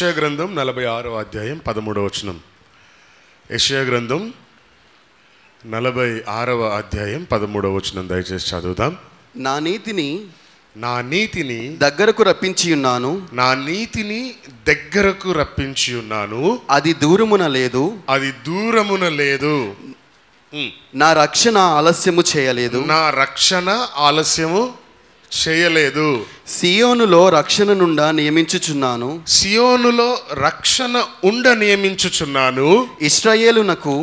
యెషయా గ్రంథం 46వ అధ్యాయం 13వ వచనం. యెషయా గ్రంథం 46వ అధ్యాయం 13వ వచనం దయచేసి చదువుదాం. నా నీతిని దగ్గరకు రప్పించి ఉన్నాను, నా నీతిని దగ్గరకు రప్పించి ఉన్నాను, అది దూరమున లేదు, అది దూరమున లేదు. నా రక్షణ ఆలస్యము చేయలేదు, నా రక్షణ ఆలస్యము చేయలేదు. సియోనులో రక్షణ నుండా నియమించుచున్నాను, సియోనులో రక్షణ నియమించుచున్నాను. ఇశ్రాయేలునకు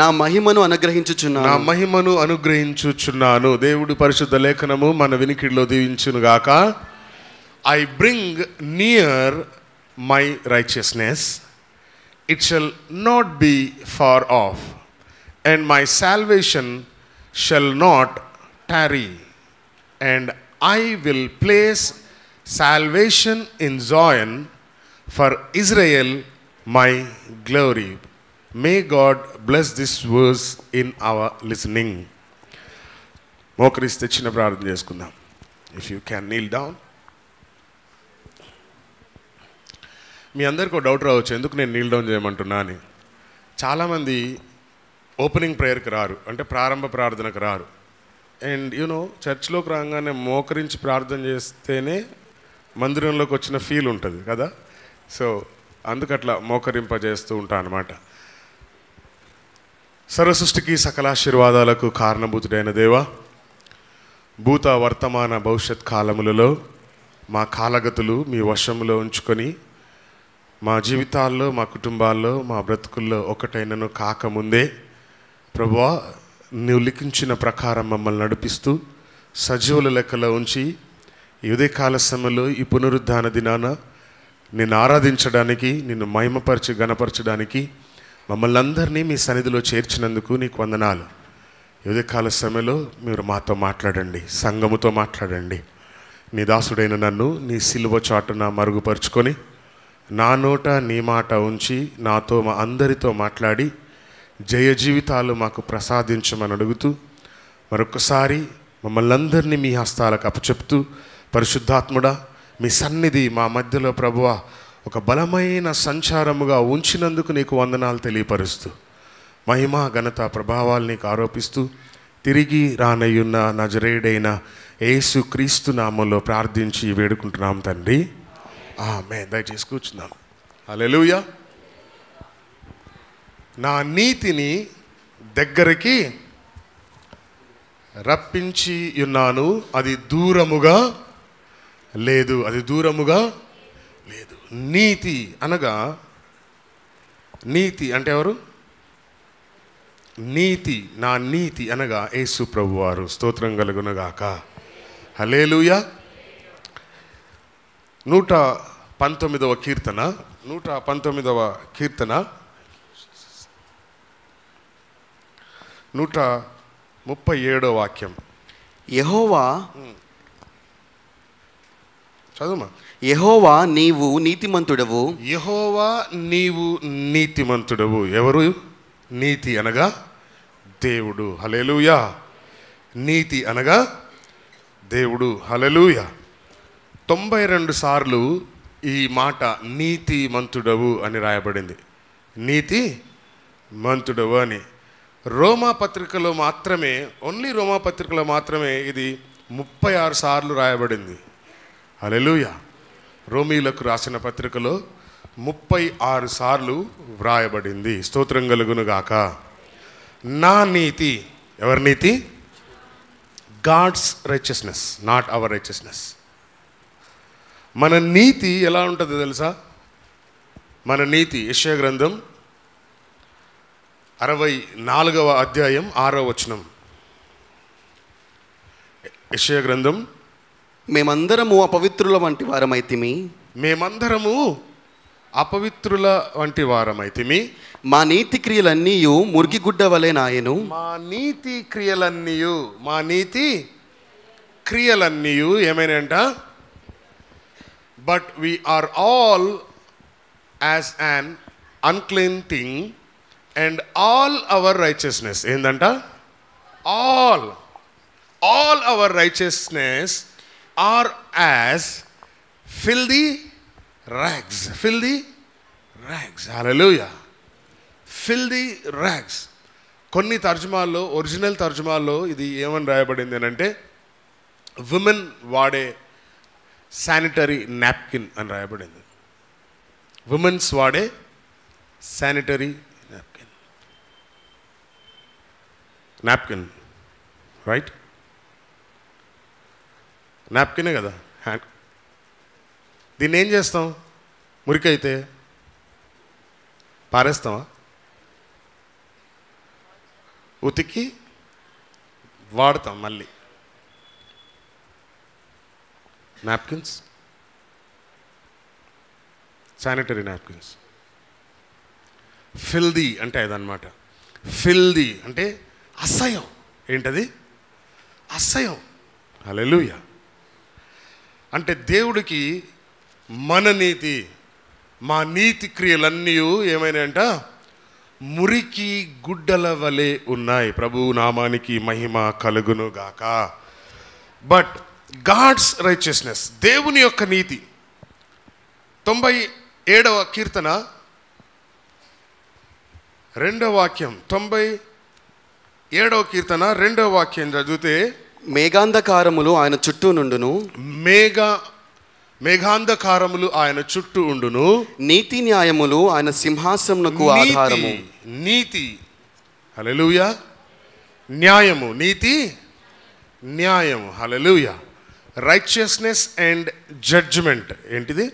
నా మహిమను అనుగ్రహించుచున్నాను. దేవుడి పరిశుద్ధ లేఖనము మన వినికిడిలో దీవించును గాక. I bring near my righteousness, it shall not be far off, and my salvation shall not tarry, and I will place salvation in Zion for Israel my glory. May God bless this verse in our listening. మోకరిస్తే చిన్న ప్రార్థన చేసుకుందాం. If you can kneel down. మీ అందరికీ ఒక doubt రావచ్చు, ఎందుకు నేను Neel down చేయమంటున్నా అని. చాలామంది ఓపెనింగ్ ప్రేయర్కి రారు, అంటే ప్రారంభ ప్రార్థనకు రారు. అండ్ చర్చ్లోకి రాగానే మోకరించి ప్రార్థన చేస్తేనే మందిరంలోకి వచ్చిన ఫీల్ ఉంటుంది కదా. సో అందుకట్లా మోకరింపజేస్తూ ఉంటాను అనమాట. సర్వసృష్టికి సకలాశీర్వాదాలకు కారణభూతుడైన దేవా, భూత వర్తమాన భవిష్యత్ కాలములలో మా కాలగతులు మీ వశములో ఉంచుకొని మా జీవితాల్లో, మా కుటుంబాల్లో, మా బ్రతుకుల్లో ఒకటైనను కాకముందే ప్రభువా, నీవు లిఖించిన ప్రకారం మమ్మల్ని నడిపిస్తూ సజీవుల లెక్కలో ఉంచి ఈ ఉదయకాల సమయంలో ఈ పునరుద్ధాన దినాన నిన్ను ఆరాధించడానికి, నిన్ను మహిమపరిచి గణపరచడానికి మమ్మల్ని అందరినీ మీ సన్నిధిలో చేర్చినందుకు నీకు వందనాలు. ఈ ఉదయకాల సమయంలో మీరు మాతో మాట్లాడండి, సంఘముతో మాట్లాడండి. నీ దాసుడైన నన్ను నీ సిలువ చాటున మరుగుపరుచుకొని నా నోట నీ మాట ఉంచి నాతో మా అందరితో మాట్లాడి జయ జీవితాలు మాకు ప్రసాదించమని అడుగుతూ మరొకసారి మమ్మల్ని అందరినీ మీ హస్తాలకు అప్పచెప్తూ, పరిశుద్ధాత్ముడా మీ సన్నిధి మా మధ్యలో ప్రభువా ఒక బలమైన సంచారముగా ఉంచినందుకు నీకు వందనాలు తెలియపరుస్తూ, మహిమ ఘనత ప్రభావాలు నీకు ఆరోపిస్తూ, తిరిగి రానయ్యున్న నజరేయుడైన యేసు క్రీస్తు నామంలో ప్రార్థించి వేడుకుంటున్నాం తండ్రి, ఆమేన్. దయచేసి కూర్చున్నాం. హల్లెలూయా. నా నీతిని దగ్గరికి రప్పించి ఉన్నాను, అది దూరముగా లేదు, అది దూరముగా లేదు. నీతి అనగా, నీతి అంటే ఎవరు? నీతి, నా నీతి అనగా యేసు ప్రభువారు. స్తోత్రం కలుగునుగాక. హల్లెలూయా. 119వ కీర్తన 137వ వాక్యం. యెహోవా చదువుమా. యెహోవా నీవు నీతిమంతుడవు, యెహోవా నీవు నీతిమంతుడవు. ఎవరు? నీతి అనగా దేవుడు. హల్లెలూయా. నీతి అనగా దేవుడు. హల్లెలూయా. 92 సార్లు ఈ మాట నీతిమంతుడవు అని రాయబడింది. నీతి మంతుడవు అని. రోమా పత్రికలో మాత్రమే, ఓన్లీ రోమా పత్రికలో మాత్రమే ఇది 36 సార్లు రాయబడింది. హల్లెలూయా. రోమీలకు రాసిన పత్రికలో 36 సార్లు వ్రాయబడింది. స్తోత్రం కలుగునుగాక. నా నీతి, ఎవరి నీతి? God's righteousness, not our righteousness. మన నీతి ఎలా ఉంటుందో తెలుసా? మన నీతి యెషయా గ్రంథం 64వ అధ్యాయం 6వ వచనం. యెషయా గ్రంథం, మేమందరము అపవిత్రుల వంటి వారమైతిమి, మేమందరము అపవిత్రుల వంటి వారమైతిమి, మా నీతి క్రియలన్నీయు మురికి గుడ్డ వలె నాయను, మా నీతి క్రియలన్నీయు ఏమైనాయంట? But we are all as an unclean thing, and all our righteousness ఏందంట? all our righteousness are as filthy rags. Fill the rags. Hallelujah. Fill the rags. కొన్ని తర్జుమాల్లో, ఒరిజినల్ తర్జుమాల్లో ఇది ఏమని రాయబడింది అని అంటే విమెన్ వాడే శానిటరీ నాప్కిన్ అని రాయబడింది. విమెన్స్ వాడే శానిటరీ నాప్కిన్ రైట్? నాప్కినే కదా హ్యాండ్. దీన్ని ఏం చేస్తాం? మురికైతే పారేస్తామా? ఉతికి వాడతాం మళ్ళీ. Napkins, sanitary napkins. ఫిల్దీ అంటే అదనమాట. ఫిల్దీ అంటే అసహ్యం. ఏంటది? అసహ్యం. హల్లెలూయా. అంటే దేవుడికి మన నీతి, మా నీతి క్రియలన్నీ ఏమైనాయంట? మురికి గుడ్డల వలె ఉన్నాయి. ప్రభు నామానికి మహిమ కలుగును గాక. బట్ గాడ్స్ రైచియస్నెస్, దేవుని యొక్క నీతి. 97వ కీర్తన 2వ వాక్యం, 97వ కీర్తన 2వ వాక్యం చదివితే, మేఘాంధకారములు ఆయన చుట్టూ నుండును, మేఘాంధకారములు ఆయన చుట్టూ ఉండును, నీతి న్యాయములు ఆయన సింహాసనమునకు ఆధారము. నీతి, హల్లెలూయా. న్యాయము, నీతి న్యాయము, హల్లెలూయా. Righteousness and judgment. ఏంటిది?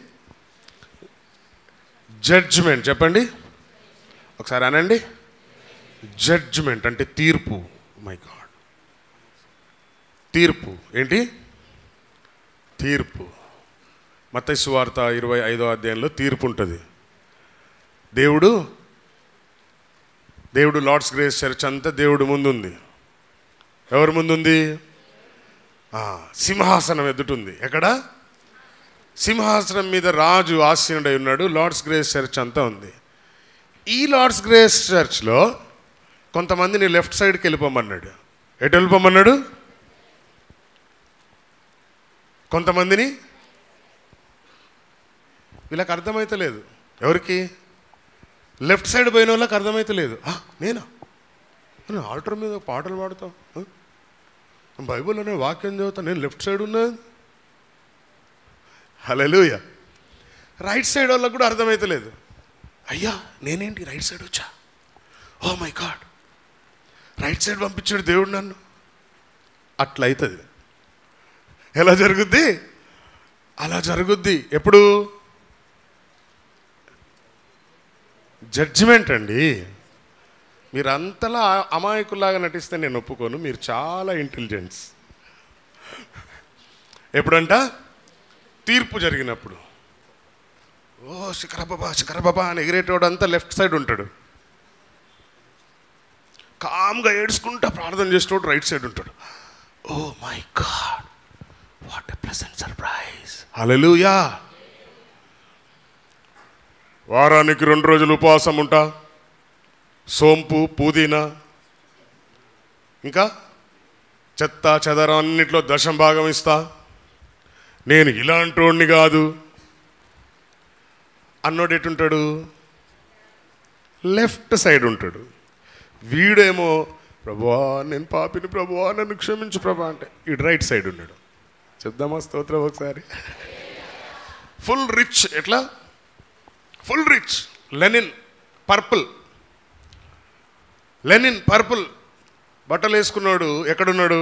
జడ్జ్మెంట్. చెప్పండి ఒకసారి అనండి. జడ్జ్మెంట్ అంటే తీర్పు. మై గాడ్, తీర్పు. ఏంటి? తీర్పు. మత్తయి సువార్త 25వ అధ్యాయంలో తీర్పు ఉంటుంది. దేవుడు లార్డ్స్ గ్రేస్ చర్చ్ అంతా దేవుడు ముందుంది. ఎవరి ముందుంది? సింహాసనం ఎదుటుంది. ఎక్కడ? సింహాసనం మీద రాజు ఆసీనుడై ఉన్నాడు. లార్డ్స్ గ్రేస్ చర్చ్ అంతా ఉంది. ఈ లార్డ్స్ గ్రేస్ చర్చ్లో కొంతమందిని లెఫ్ట్ సైడ్కి వెళ్ళిపోమన్నాడు. ఎటు వెళ్ళిపోమన్నాడు? కొంతమందిని. వీళ్ళకి అర్థమైతలేదు. ఎవరికి? లెఫ్ట్ సైడ్ పోయిన వాళ్ళకి అర్థమైతలేదు. నేనా ఆల్టర్ మీద పాటలు పాడుతావు, బైబిల్ అనే వాక్యం చదువుతా, నేను లెఫ్ట్ సైడ్ ఉన్నాను. హల్లెలూయా. రైట్ సైడ్ వాళ్ళకి కూడా అర్థమైతలేదు. అయ్యా నేనేంటి రైట్ సైడ్ వచ్చా? Oh my God, right side పంపించాడు దేవుడు నన్ను. అట్లా అవుతుంది. ఎలా జరుగుద్ది? అలా జరుగుద్ది. ఎప్పుడు? జడ్జిమెంట్ అండి. మీరు అంతలా అమాయకుల్లాగా నటిస్తే నేను ఒప్పుకోను. మీరు చాలా ఇంటెలిజెన్స్. ఎప్పుడంట? తీర్పు జరిగినప్పుడు. ఓ శిఖరబాబా అని ఎగిరేటోడు అంతా లెఫ్ట్ సైడ్ ఉంటాడు. కామ్గా ఏడ్చుకుంటా ప్రార్థన చేసేటోడు రైట్ సైడ్ ఉంటాడు. Oh my God, what a pleasant surprise. హల్లెలూయా. వారానికి 2 రోజులు ఉపవాసం ఉంటా, సోంపు, పుదీనా, ఇంకా చెత్త చెదరం అన్నిట్లో 10% ఇస్తా, నేను ఇలాంటి వాడిని కాదు అన్నోడు ఎటుంటాడు? లెఫ్ట్ సైడ్ ఉంటాడు. వీడేమో ప్రభువా నేను పాపిని, ప్రభువా నన్ను క్షమించు ప్రభా అంటే ఇటు రైట్ సైడ్ ఉన్నాడు. చెప్దామా స్తోత్రం ఒకసారి? Full rich. ఎట్లా? Full rich. లెనిన్ పర్పుల్ బట్టలు వేసుకున్నాడు. ఎక్కడున్నాడు?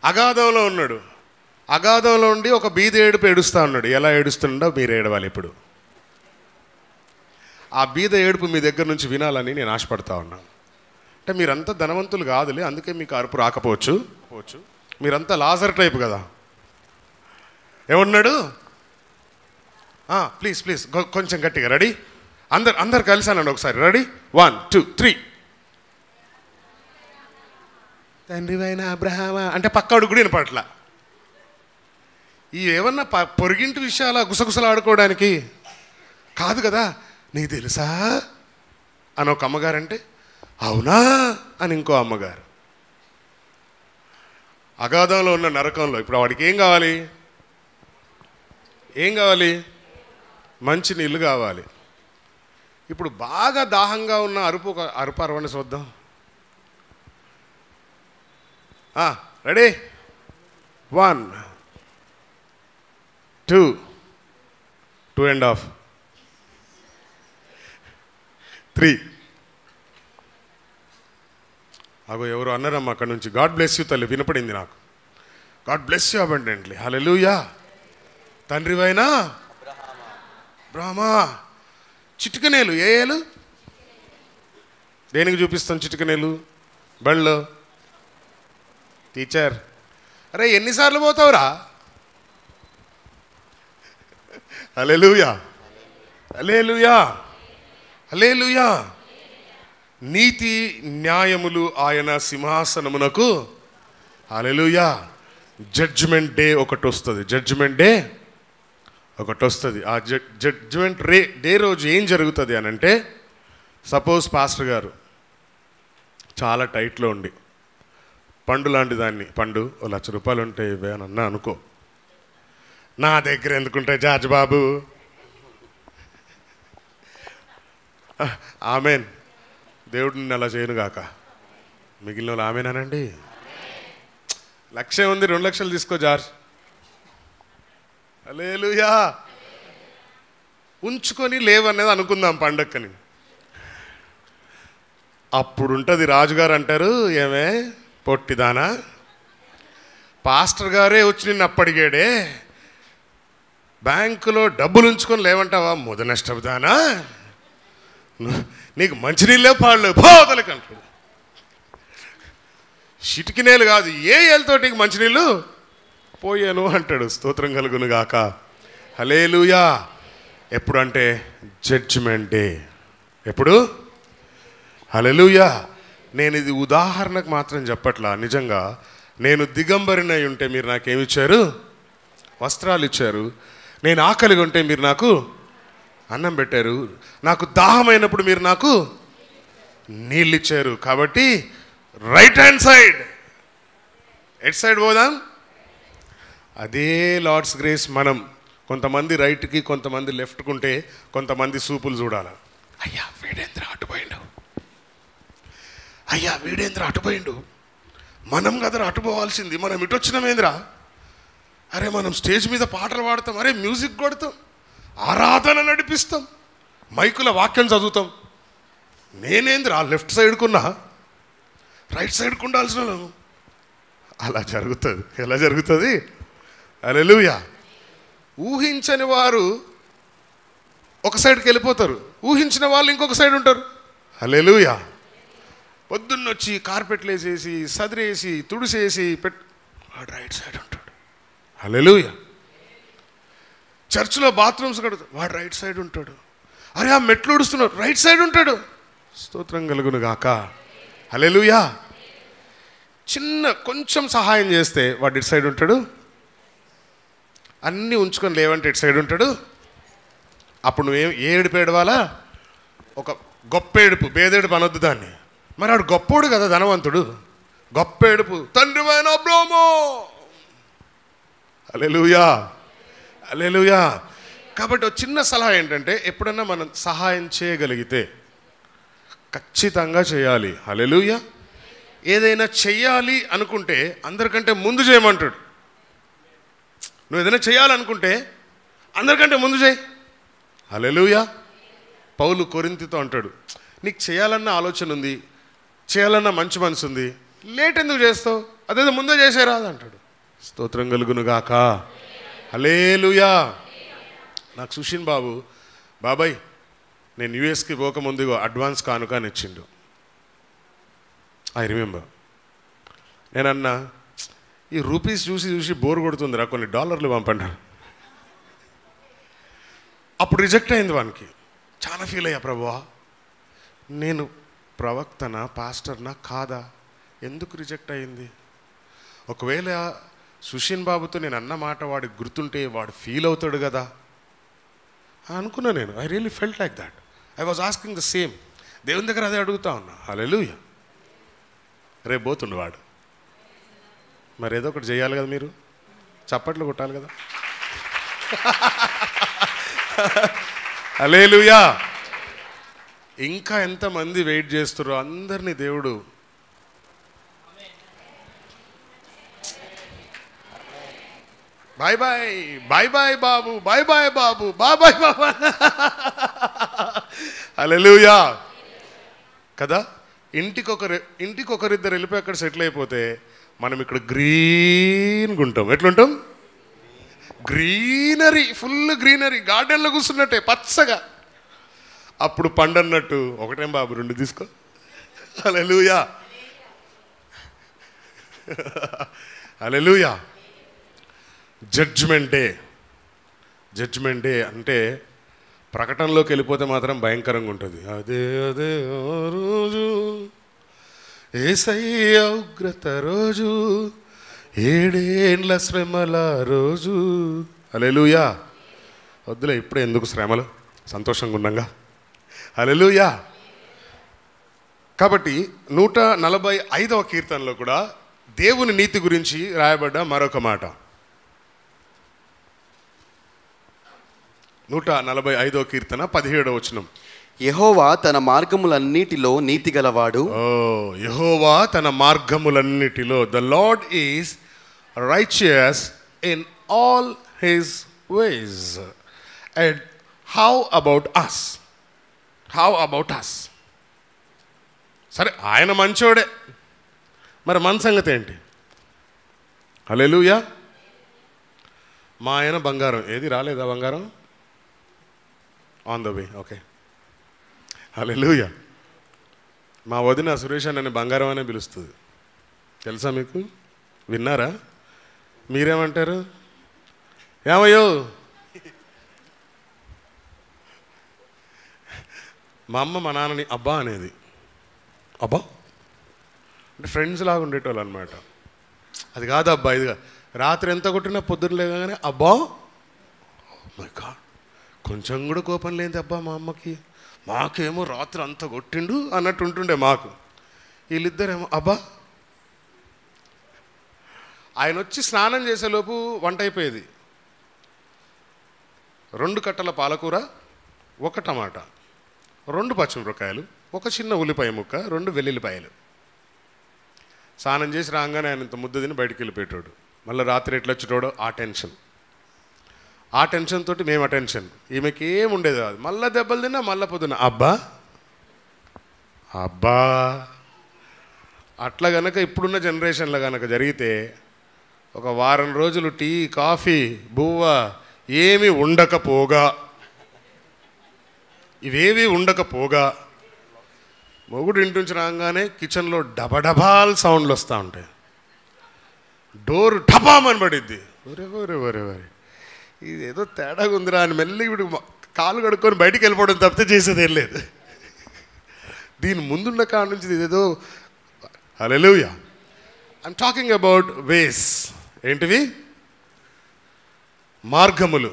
అగాధంలో ఉన్నాడు. అగాధంలో ఉండి ఒక బీద ఏడుపు ఏడుస్తూ ఉన్నాడు. ఎలా ఏడుస్తుండో మీరు ఏడవాలి ఇప్పుడు. ఆ బీద ఏడుపు మీ దగ్గర నుంచి వినాలని నేను ఆశపడతా ఉన్నాను. అంటే మీరంతా ధనవంతులు కాదులే, అందుకే మీకు అరుపు రాకపోవచ్చు. మీరంతా లాజర్ టైప్ కదా. ఏమన్నాడు? ప్లీజ్ కొంచెం గట్టిగా. రెడీ? అందరు కలిసానండి ఒకసారి. రెడీ? 1 2 3. తండ్రివైన అబ్రహామా అంటే పక్కాడు కూడా వినపట్ల. ఏమన్నా పొరిగింటి విషయాల గుసగుసలు ఆడుకోవడానికి కాదు కదా. నీకు తెలుసా అని ఒక అమ్మగారంటే అవునా అని ఇంకో అమ్మగారు. అగాధంలో ఉన్న నరకంలో ఇప్పుడు వాడికి ఏం కావాలి? ఏం కావాలి? మంచి నీళ్ళు కావాలి. ఇప్పుడు బాగా దాహంగా ఉన్న అరుపు అరవని చూద్దాం. రెడీ? 1 2 2.5 3. అగో ఎవరు అన్నారమ్మా అక్కడి నుంచి, గాడ్ బ్లెస్ యూ తల్లి, వినపడింది నాకు. God bless you abundantly. హల్లెలూయా. తండ్రివైనా బ్రహ్మా. చిటికనేలు ఏ ఏలు? దేనికి చూపిస్తాం చిటికనేలు? బళ్ళో. టీచర్, అరే ఎన్నిసార్లు పోతావురా? హల్లెలూయా, హల్లెలూయా, హల్లెలూయా. నీతి న్యాయములు ఆయన సింహాసనమునకు. హల్లెలూయా. జడ్జిమెంట్ డే ఒకటి వస్తుంది. జడ్జిమెంట్ డే ఒకటి వస్తుంది. ఆ జడ్జిమెంట్ డే రోజు ఏం జరుగుతుంది అని అంటే, సపోజ్ పాస్టర్ గారు చాలా టైట్లో ఉండి పండు లాంటి దాన్ని, పండు ఓ ₹1,00,000 ఉంటాయి ఇవే అని అన్నా అనుకో. నా దగ్గర ఎందుకుంటాయి జార్జ్ బాబు? ఆమెన్. దేవుడిని అలా చేయను గాక. మిగిలిన వాళ్ళు ఆమెనానండి. 1,00,000 ఉంది, 2,00,000 తీసుకో జార్జ్. హల్లెలూయా. ఉంచుకొని లేవనేది అనుకుందాం పండక్కని. అప్పుడు ఉంటుంది రాజుగారు అంటారు, ఏమే పొట్టిదానా, పాస్టర్ గారే వచ్చి నిన్ను అప్పడిగాడే, బ్యాంకులో డబ్బులు ఉంచుకొని లేవంటావా ముద నష్టపుదానా, నీకు మంచినీళ్ళే పాడలేవు పోతలకి అంటాడు. చిటికినేలు కాదు, ఏ ఏళ్ళతోటి మంచినీళ్ళు పోయాను అంటాడు. స్తోత్రం కలుగును గాక. హల్లెలూయా. ఎప్పుడు అంటే జడ్జిమెంట్ డే. ఎప్పుడు? హల్లెలూయా. నేను ఇది ఉదాహరణకు మాత్రం చెప్పట్లా. నిజంగా నేను దిగంబరినై ఉంటే మీరు నాకేమిచ్చారు? వస్త్రాలు ఇచ్చారు. నేను ఆకలిగా ఉంటే మీరు నాకు అన్నం పెట్టారు. నాకు దాహమైనప్పుడు మీరు నాకు నీళ్ళు ఇచ్చారు. కాబట్టి right hand side, at side పోదాం? అదే లార్డ్స్ గ్రేస్. మనం కొంతమంది రైట్కి, కొంతమంది లెఫ్ట్కి ఉంటే కొంతమంది సూపులు చూడాలి. అయ్యా వీడేంద్ర అటుపోయిండు, అయ్యా వీడేంద్ర అటుపోయిండు, మనం కదరా అటుపోవాల్సింది, మనం ఇటు వచ్చినామేంద్రా, అరే మనం స్టేజ్ మీద పాటలు పాడతాం, అరే మ్యూజిక్ కొడతాం, ఆరాధన నడిపిస్తాం, మైకుల వాక్యం చదువుతాం. నేనేంద్రా లెఫ్ట్ సైడ్కున్నా, రైట్ సైడ్కు ఉండాల్సిన. అలా జరుగుతుంది. ఎలా జరుగుతుంది? హల్లెలూయా. ఊహించని వారు ఒక సైడ్కి వెళ్ళిపోతారు, ఊహించిన వాళ్ళు ఇంకొక సైడ్ ఉంటారు. హల్లెలూయా. పొద్దున్నొచ్చి కార్పెట్లు వేసేసి, సదిరేసి, తుడిసేసి వాడు రైట్ సైడ్ ఉంటాడు. హల్లెలూయా. చర్చిలో బాత్రూమ్స్ కడుతాడు, వాడు రైట్ సైడ్ ఉంటాడు. అరే ఆ మెట్లు ఉడుస్తున్నాడు, రైట్ సైడ్ ఉంటాడు. స్తోత్రం కలుగును గాక. హల్లెలూయా. చిన్న కొంచెం సహాయం చేస్తే వాడు ఇటు సైడ్ ఉంటాడు, అన్నీ ఉంచుకొని లేవంటే ఇటు సైడ్ ఉంటాడు. అప్పుడు నువ్వేం ఏ ఏడుపు ఏడవాలా? ఒక గొప్ప ఏడుపు, బేదేడుపు అనొద్దు దాన్ని. మరి వాడు గొప్పోడు కదా, ధనవంతుడు. గొప్ప ఏడుపు, తండ్రివైన అబ్రాము. హల్లెలూయా, హల్లెలూయా. కాబట్టి ఒక చిన్న సలహా ఏంటంటే, ఎప్పుడన్నా మనం సహాయం చేయగలిగితే ఖచ్చితంగా చేయాలి. హల్లెలూయా. ఏదైనా చెయ్యాలి అనుకుంటే అందరికంటే ముందు చేయమంటాడు. నువ్వు ఏదైనా చేయాలనుకుంటే అందరికంటే ముందు చేయి. హల్లెలూయా. పౌలు కొరింథీతో అంటాడు, నీకు చేయాలన్న ఆలోచన ఉంది, చేయాలన్న మంచి మనసు ఉంది, లేట్ ఎందుకు చేస్తావు? అదేదో ముందే చేసేరాదు అంటాడు. స్తోత్రం కలుగును గాక. హల్లెలూయా. నాకు సుషిన్ బాబు, బాబాయ్ నేను యూఎస్కి పోకముందు అడ్వాన్స్ కానుక అని ఇచ్చిండు. I remember. నేనన్నా, ఈ రూపీస్ చూసి చూసి బోర్ కొడుతుందిరా, కొన్ని $డాలర్లు పంపండి. అప్పుడు రిజెక్ట్ అయింది వానికి. చాలా ఫీల్ అయ్యా, ప్రభువా నేను ప్రవక్తనా, పాస్టర్నా కాదా, ఎందుకు రిజెక్ట్ అయింది? ఒకవేళ సుషిన్ బాబుతో నేను అన్న మాట వాడికి గుర్తుంటే వాడు ఫీల్ అవుతాడు కదా అనుకున్నా నేను. I really felt like that. I was asking the same. దేవుని దగ్గర అదే అడుగుతా ఉన్నా. హల్లెలూయా. రేపు పోతుండు వాడు, మరి ఏదో ఒకటి చేయాలి కదా, మీరు చప్పట్లు కొట్టాలి కదా. హల్లెలూయా. ఇంకా ఎంతమంది వెయిట్ చేస్తారో అందరినీ దేవుడు బాయ్ బాయ్ బాయ్ బాయ్ బాబు, బాయ్ బాయ్ బాబు, బాయ్ బాయ్ బాబు. హల్లెలూయా కదా. ఇంటికొకరిద్దరు వెళ్ళిపోయి అక్కడ సెటిల్ అయిపోతే మనం ఇక్కడ గ్రీన్గా ఉంటాం. ఎట్లుంటాం? గ్రీనరీ, ఫుల్ గ్రీనరీ, గార్డెన్లో కూర్చున్నట్టే పచ్చగా. అప్పుడు పండన్నట్టు ఒకటేం బాబు 2 తీసుకో. హల్లెలూయా హల్లెలూయా. జడ్జ్మెంట్ డే అంటే ప్రకటనలోకి వెళ్ళిపోతే మాత్రం భయంకరంగా ఉంటుంది. అదే అదే ఆ రోజు యేసయ్య ఉగ్రత రోజు, 7 ఏండ్ల శ్రమల రోజు. హల్లెలూయా. వద్దులే ఇప్పుడే ఎందుకు శ్రమలు, సంతోషంగా ఉండంగా. హల్లెలూయా. కాబట్టి 145వ కీర్తనలో కూడా దేవుని నీతి గురించి రాయబడ్డ మరొక మాట. 145వ కీర్తన 17వ వచనం. యెహోవా తన మార్గములన్నిటిలో నీతి గలవాడు. యెహోవా తన మార్గములన్నిటిలో, the Lord is righteous in all his ways. And how about us? సరే, ఆయన మంచోడే, మరి మన సంగతి ఏంటి? హల్లెలూయా. మా ఆయన బంగారం, ఏది రాలేదా బంగారం? On the way. ఓకే. హల్లెలూయా. మా వదిన సురేష్ అన్నని బంగారం అనే పిలుస్తుంది, తెలుసా మీకు? విన్నారా? మీరేమంటారు? ఏమయ్యో. మా అమ్మ మా నాన్నని అబ్బా అనేది. అబ్బా అంటే ఫ్రెండ్స్ లాగా ఉండేటోళ్ళు అనమాట. అది కాదు అబ్బా, ఇది రాత్రి ఎంత కొట్టినా పొద్దున్న లేగానే అబ్బా, మై గాడ్, కొంచెం కూడా కోపం లేనిది అబ్బా మా అమ్మకి. మాకేమో రాత్రి అంత కొట్టిండు అన్నట్టు ఉంటుండే మాకు. వీళ్ళిద్దరేమో అబ్బా. ఆయన వచ్చి స్నానం చేసేలోపు వంట అయిపోయేది. 2 కట్టల పాలకూర, 1 టమాటా, 2 పచ్చిమిరపకాయలు, 1 చిన్న ఉల్లిపాయ ముక్క, 2 వెల్లుల్లిపాయలు. స్నానం చేసి రాగానే ఆయన ఇంత ముద్ద తిని బయటికి వెళ్ళిపోయేటోడు. మళ్ళీ రాత్రి ఎట్లా వచ్చేటోడో ఆ టెన్షన్ తోటి మేము అటెన్షన్. ఈమెకి ఏం ఉండేది కాదు. మళ్ళీ దెబ్బలు తిన్నా మళ్ళీ పొద్దున్న అబ్బా. అట్లా గనక ఇప్పుడున్న జనరేషన్లో కనుక జరిగితే ఒక వారం రోజులు టీ, కాఫీ, బువ్వ ఏమీ ఇవేవి ఉండకపోగా మొగుడు ఇంటి నుంచి రాగానే కిచెన్లో డబడబాల్ సౌండ్లు వస్తూ ఉంటాయి. డోర్ ఠపామని పడిద్ది. ఒరే ఇది ఏదో తేడాగా ఉందిరా అని మెల్లి ఇప్పుడు కాలు కడుక్కొని బయటికి వెళ్ళిపోవడం తప్పితే చేసేది ఏం లేదు. దీని ముందున్న కాడ నుంచి ఇదేదో. హల్లెలూయా. ఐఎమ్ టాకింగ్ అబౌట్ వేస్. ఏంటివి? మార్గములు.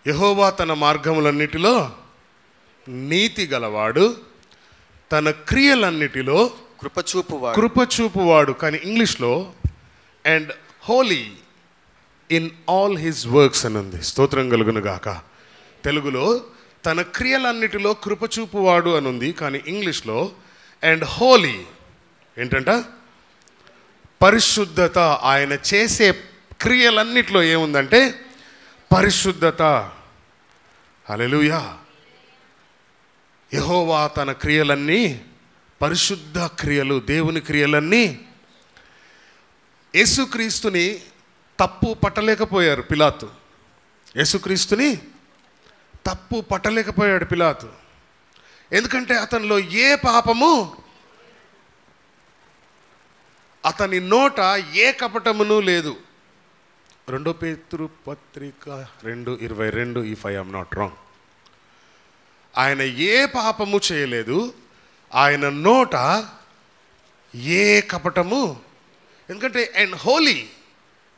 యెహోవా తన మార్గములన్నిటిలో నీతి గలవాడు, తన క్రియలన్నిటిలో కృపచూపువాడు. కానీ ఇంగ్లీష్లో and Holi in all his works అని ఉంది. స్తోత్రం కలుగును గాక. తెలుగులో తన క్రియలన్నిటిలో కృపచూపువాడు అని ఉంది, కానీ ఇంగ్లీష్లో అండ్ హోలీ ఏంటంట? పరిశుద్ధత. ఆయన చేసే క్రియలన్నిటిలో ఏముందంటే పరిశుద్ధత. హల్లెలూయా. యెహోవా తన క్రియలన్నీ పరిశుద్ధ క్రియలు. దేవుని క్రియలన్నీ. యేసుక్రీస్తుని తప్పు పట్టలేకపోయారు పిలాతు. యేసుక్రీస్తుని తప్పు పట్టలేకపోయాడు పిలాతు. ఎందుకంటే అతనిలో ఏ పాపము, అతని నోట ఏ కపటమును లేదు. 2 పేతురు పత్రిక 2:22, if I am not wrong. ఆయన ఏ పాపము చేయలేదు, ఆయన నోట ఏ కపటము. ఎందుకంటే and Holi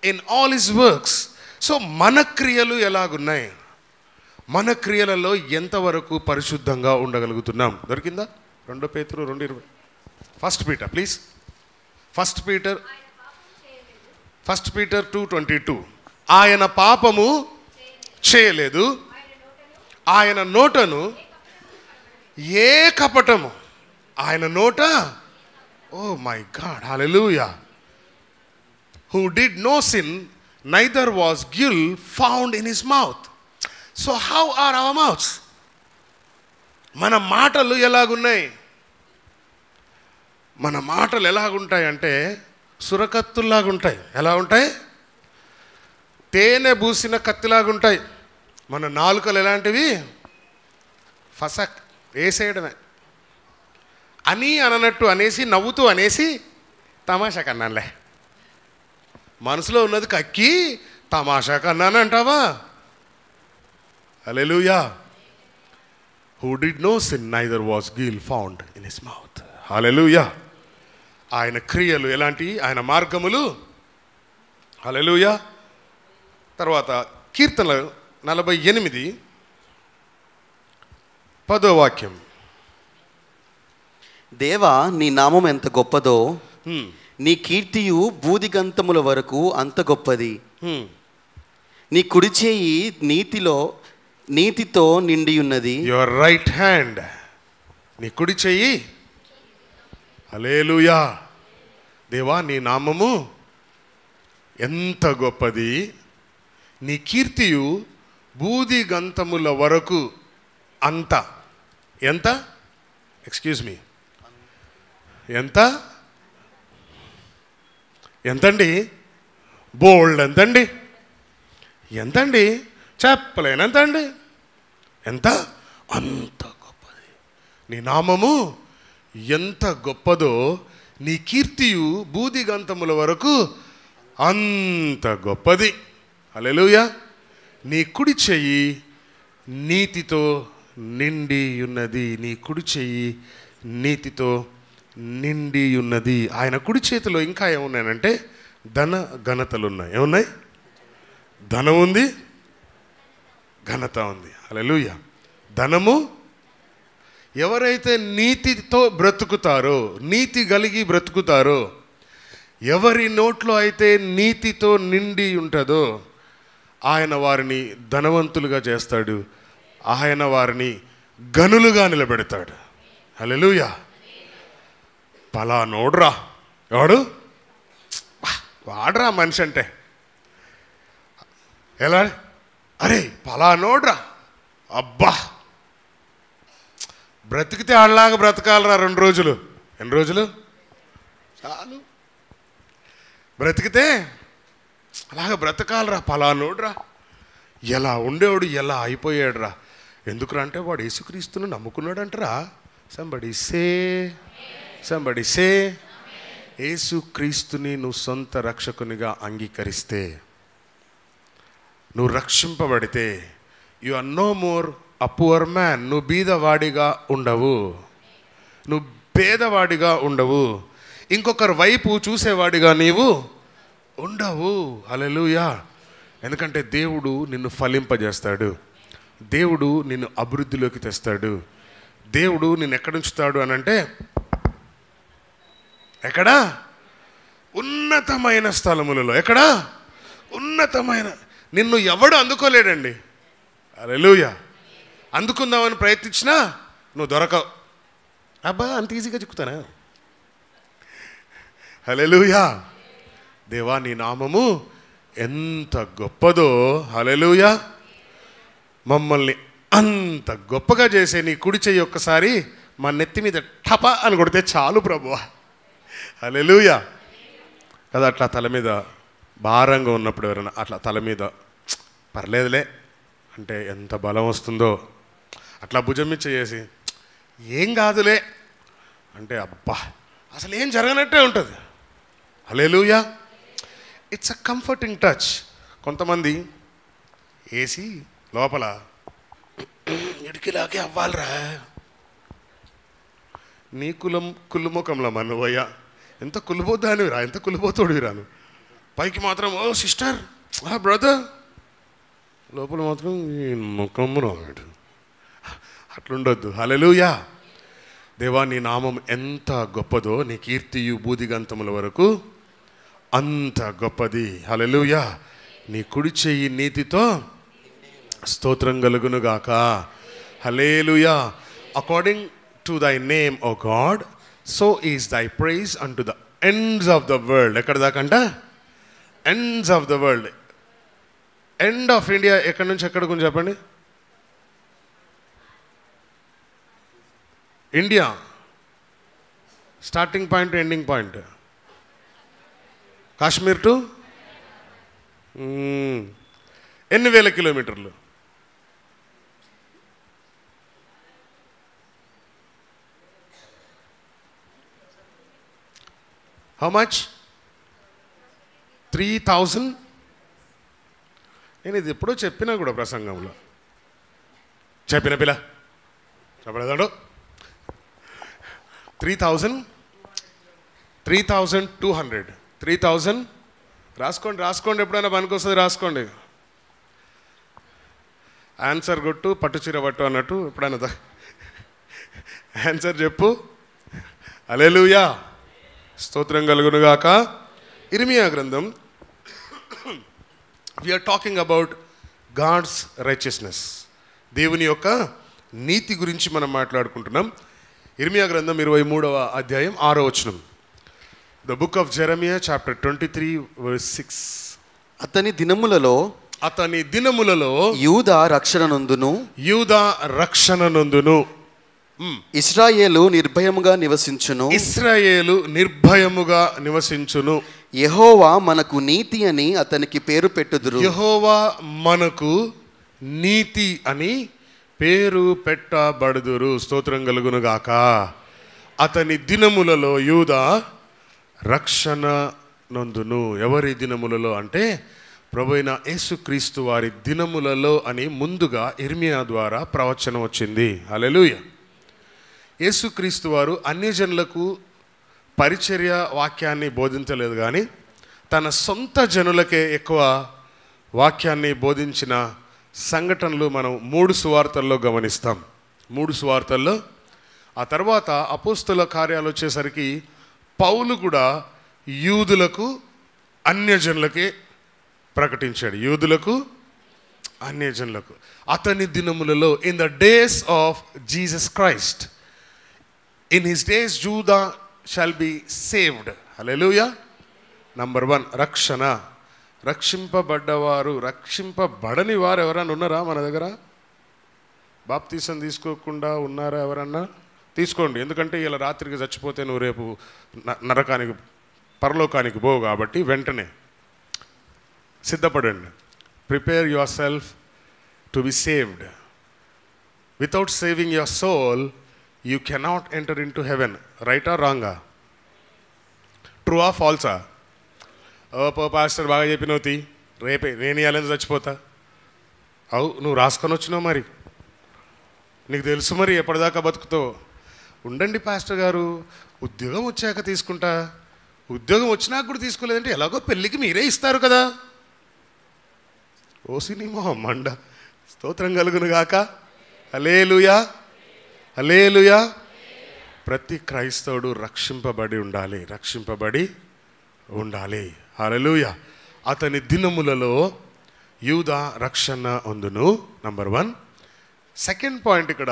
in all his works. So మన క్రియలు ఎలాగున్నాయి? మన క్రియలలో ఎంతవరకు పరిశుద్ధంగా ఉండగలుగుతున్నాం? దొరికిందా? 2 పేతురు 2:20. First Peter please. First Peter 2:22. ఆయన పాపము చేయలేదు, ఆయన నోటను ఏ కపటము, ఆయన నోట, oh my God, hallelujah, who did no sin, neither was guilt found in his mouth. So how are our mouths? మన మాటలు ఎలాగున్నాయి? మన మాటలు ఎలాగుంటాయి అంటే సురకత్తుల్లాగుంటాయి. ఎలా ఉంటాయి? తేనె పూసిన కత్తిలాగుంటాయి. మన నాలుకలు ఎలాంటివి? ఫసక్ వేసేయడమే. అని అననట్టు అనేసి, నవ్వుతూ అనేసి తమాషా కన్నానులే, మనసులో ఉన్నది కక్కి తమాషా కన్నాను అంటావా? హల్లెలూయా. Who did no sin, neither was guilt found in his mouth. హల్లెలూయా. ఆయన క్రియలు ఎలాంటి, ఆయన మార్గములు. హల్లెలూయా. తర్వాత కీర్తనలు 48 10వ వాక్యం. దేవా, నీ నామం ఎంత గొప్పదో, నీ కీర్తియు బూదిగంతముల వరకు అంత గొప్పది. నీ కుడి చేయి నీతితో నిండి ఉన్నది. యువర్ రైట్ హ్యాండ్, నీ కుడి చెయ్యి. హల్లెలూయా. దేవా, నీ నామము ఎంత గొప్పది, నీ కీర్తియు బూది గంతముల వరకు అంత. ఎంత? ఎక్స్క్యూజ్ మీ, ఎంత? ఎంతండి? బోల్డ్ ఎంతండి? ఎంతండి? చెప్పలేనంతండి. ఎంత? అంత గొప్పది. నీ నామము ఎంత గొప్పదో, నీ కీర్తియు బూది గంతముల వరకు అంత గొప్పది. హల్లెలూయా. నీ కుడి చెయ్యి నీతితో నిండి ఉన్నది. నీ కుడి చెయ్యి నీతితో నిండి ఉన్నది. ఆయన కుడి చేతిలో ఇంకా ఏమున్నాయంటే ధన ఘనతలు ఉన్నాయి. ఏమున్నాయి? ధనం ఉంది, ఘనత ఉంది. హల్లెలూయా. ధనము, ఎవరైతే నీతితో బ్రతుకుతారో, నీతి కలిగి బ్రతుకుతారో, ఎవరి నోట్లో అయితే నీతితో నిండి ఉంటుందో ఆయన వారిని ధనవంతులుగా చేస్తాడు, ఆయన వారిని గనులుగా నిలబెడతాడు. హల్లెలూయా. పలానోడ్రా, ఎవడు వాడరా మనిషి అంటే ఎలా? అరే పలానోడ్రా, అబ్బా బ్రతికితే ఆడలాగా బ్రతకాలరా 2 రోజులు. ఎన్ని రోజులు చాలు. బ్రతికితే అలాగా బ్రతకాలరా, పలానోడ్రా, ఎలా ఉండేవాడు ఎలా అయిపోయాడురా. ఎందుకురా అంటే వాడు యేసుక్రీస్తును నమ్ముకున్నాడు అంటారా. సంబడి సే యేసుక్రీస్తుని నువ్వు సొంత రక్షకునిగా అంగీకరిస్తే, నువ్వు రక్షింపబడితే, you are no more a poor man. నువ్వు బీదవాడిగా ఉండవు, నువ్వు పేదవాడిగా ఉండవు, ఇంకొకరి వైపు చూసేవాడిగా నీవు ఉండవు. హల్లెలూయా. ఎందుకంటే దేవుడు నిన్ను ఫలింపజేస్తాడు, దేవుడు నిన్ను అభివృద్ధిలోకి తెస్తాడు. దేవుడు నిన్ను ఎక్కడ ఉంచుతాడు అని అంటే, ఎక్కడ? ఉన్నతమైన స్థలములలో. ఎక్కడ? ఉన్నతమైన. నిన్ను ఎవడు అందుకోలేడండి. హల్లెలూయా. అందుకుందామని ప్రయత్నించినా నువ్వు దొరకవు. అబ్బా అంత ఈజీగా చిక్కుతానా? హల్లెలూయా. దేవా, నీ నామము ఎంత గొప్పదో. హల్లెలూయా. మమ్మల్ని అంత గొప్పగా చేసే నీ కుడి చెయ్యి ఒక్కసారి మా నెత్తి మీద టప అని కొడితే చాలు ప్రభువా. హల్లెలూయా. కదా, అట్లా తల మీద భారంగా ఉన్నప్పుడు ఎవరైనా అట్లా తల మీద పర్లేదులే అంటే ఎంత బలం వస్తుందో. అట్లా భుజం మీద చేసి ఏం కాదులే అంటే అబ్బా అసలు ఏం జరగనట్టే ఉంటుంది. హల్లెలూయా. It's a comforting touch. కొంతమంది వేసి లోపల ఇడికిలాగే అవ్వాలిరా. నీ కుళ్ళుముఖంలో మనువయ్యా, ఎంత కుళ్ళిపోతానివిరా, ఎంత కుళ్ళిపోతాడువిరాను. పైకి మాత్రం ఓ సిస్టర్, బ్రదర్, లోపల మాత్రం ఈ ముఖమును అట్లుండొద్దు. హల్లెలూయా. దేవా, నీ నామం ఎంత గొప్పదో, నీ కీర్తియు బూదిగంతముల వరకు అంత గొప్పది. హల్లెలూయా. నీ కుడి చెయ్యి నీతితో స్తోత్రం కలుగునుగాక. హల్లెలూయా. According to thy name O God, so is thy praise unto the ends of the world. ఎక్కడ దాకంట? Ends of the world. End of India ఎక్కడి నుంచి ఎక్కడికి ఉంది చెప్పండి? India starting point ending point Kashmir to ఎన్ని వేల కిలోమీటర్లు? How much? 3000. నేను ఇది ఎప్పుడో చెప్పినా కూడా ప్రసంగంలో. చెప్పిన పిల్ల చెప్పలేదాడు. 3200. 3000 రాసుకోండి, రాసుకోండి. ఎప్పుడైనా పనికొస్తుంది రాసుకోండి. ఆన్సర్ కొట్టు, పట్టు చీర పట్టు అన్నట్టు ఎప్పుడైనా ఆన్సర్ చెప్పు. హల్లెలూయా. స్తోత్రం కలుగునుగాక. ఇర్మియా గ్రంథం. We're talking about God's righteousness. దేవుని యొక్క నీతి గురించి మనం మాట్లాడుకుంటున్నాం. ఇర్మియా గ్రంథం 23వ అధ్యాయం 6వ వచనం. The book of జెరమియా chapter 23 verse 6. అతని దినములలో యూదా రక్షణ నొందును. ఇశ్రాయేలు నిర్భయముగా నివసించును. యెహోవా మనకు నీతి అని అతనికి పేరు పెట్టుదురు. యెహోవా మనకు నీతి అని పేరు పెట్టబడుదురు. స్తోత్రం కలుగునుగాక. అతని దినములలో యూదా రక్షణ నందును. ఎవరి దినములలో అంటే ప్రభువైన యేసుక్రీస్తు వారి దినములలో అని ముందుగా ఇర్మియా ద్వారా ప్రవచనం వచ్చింది. హల్లెలూయా. యేసుక్రీస్తు వారు అన్యజనులకు పరిచర్య వాక్యాన్ని బోధించలేదు, కానీ తన సొంత జనులకే ఎక్కువ వాక్యాన్ని బోధించిన సంఘటనలు మనం 3 సువార్తల్లో గమనిస్తాం. 3 సువార్తల్లో. ఆ తర్వాత అపోస్తల కార్యాలు వచ్చేసరికి పౌలు కూడా యూదులకు అన్యజనులకే ప్రకటించాడు. యూదులకు అన్యజనులకు. అతని దినములలో, in the days of Jesus Christ, in his days Judah shall be saved. హల్లెలూయా. నంబర్ 1 రక్షణ. రక్షింపబడ్డవారు. రక్షింపబడని వారు ఎవరన్నా ఉన్నారా మన దగ్గర? బాప్తీసం తీసుకోకుండా ఉన్నారా ఎవరన్నా? తీసుకోండి. ఎందుకంటే ఇలా రాత్రికి చచ్చిపోతే నువ్వు రేపు నరకానికి పరలోకానికి పోవు కాబట్టి వెంటనే సిద్ధపడండి. Prepare your self to be saved. Without saving your soul you cannot enter in to heaven. రైటా రాంగా? ట్రూవా ఫాల్సా? పాస్టర్ బాగా చెప్పినవుతి, రేపే నేను ఇవ్వాలని చచ్చిపోతా. నువ్వు రాసుకొని వచ్చినావు, మరి నీకు తెలుసు మరి ఎప్పటిదాకా బతుకుతావు. ఉండండి పాస్టర్ గారు, ఉద్యోగం వచ్చాక తీసుకుంటా. ఉద్యోగం వచ్చినాక కూడా తీసుకోలేదంటే ఎలాగో పెళ్ళికి మీరే ఇస్తారు కదా. ఓసిని మొహం మండ. స్తోత్రం కలుగునుగాక. హల్లెలూయా. హల్లెలూయా. ప్రతి క్రైస్తవుడు రక్షింపబడి ఉండాలి. హల్లెలూయా. అతని దినములలో యూదా రక్షణ అందును. నంబర్ 1. సెకండ్ పాయింట్, ఇక్కడ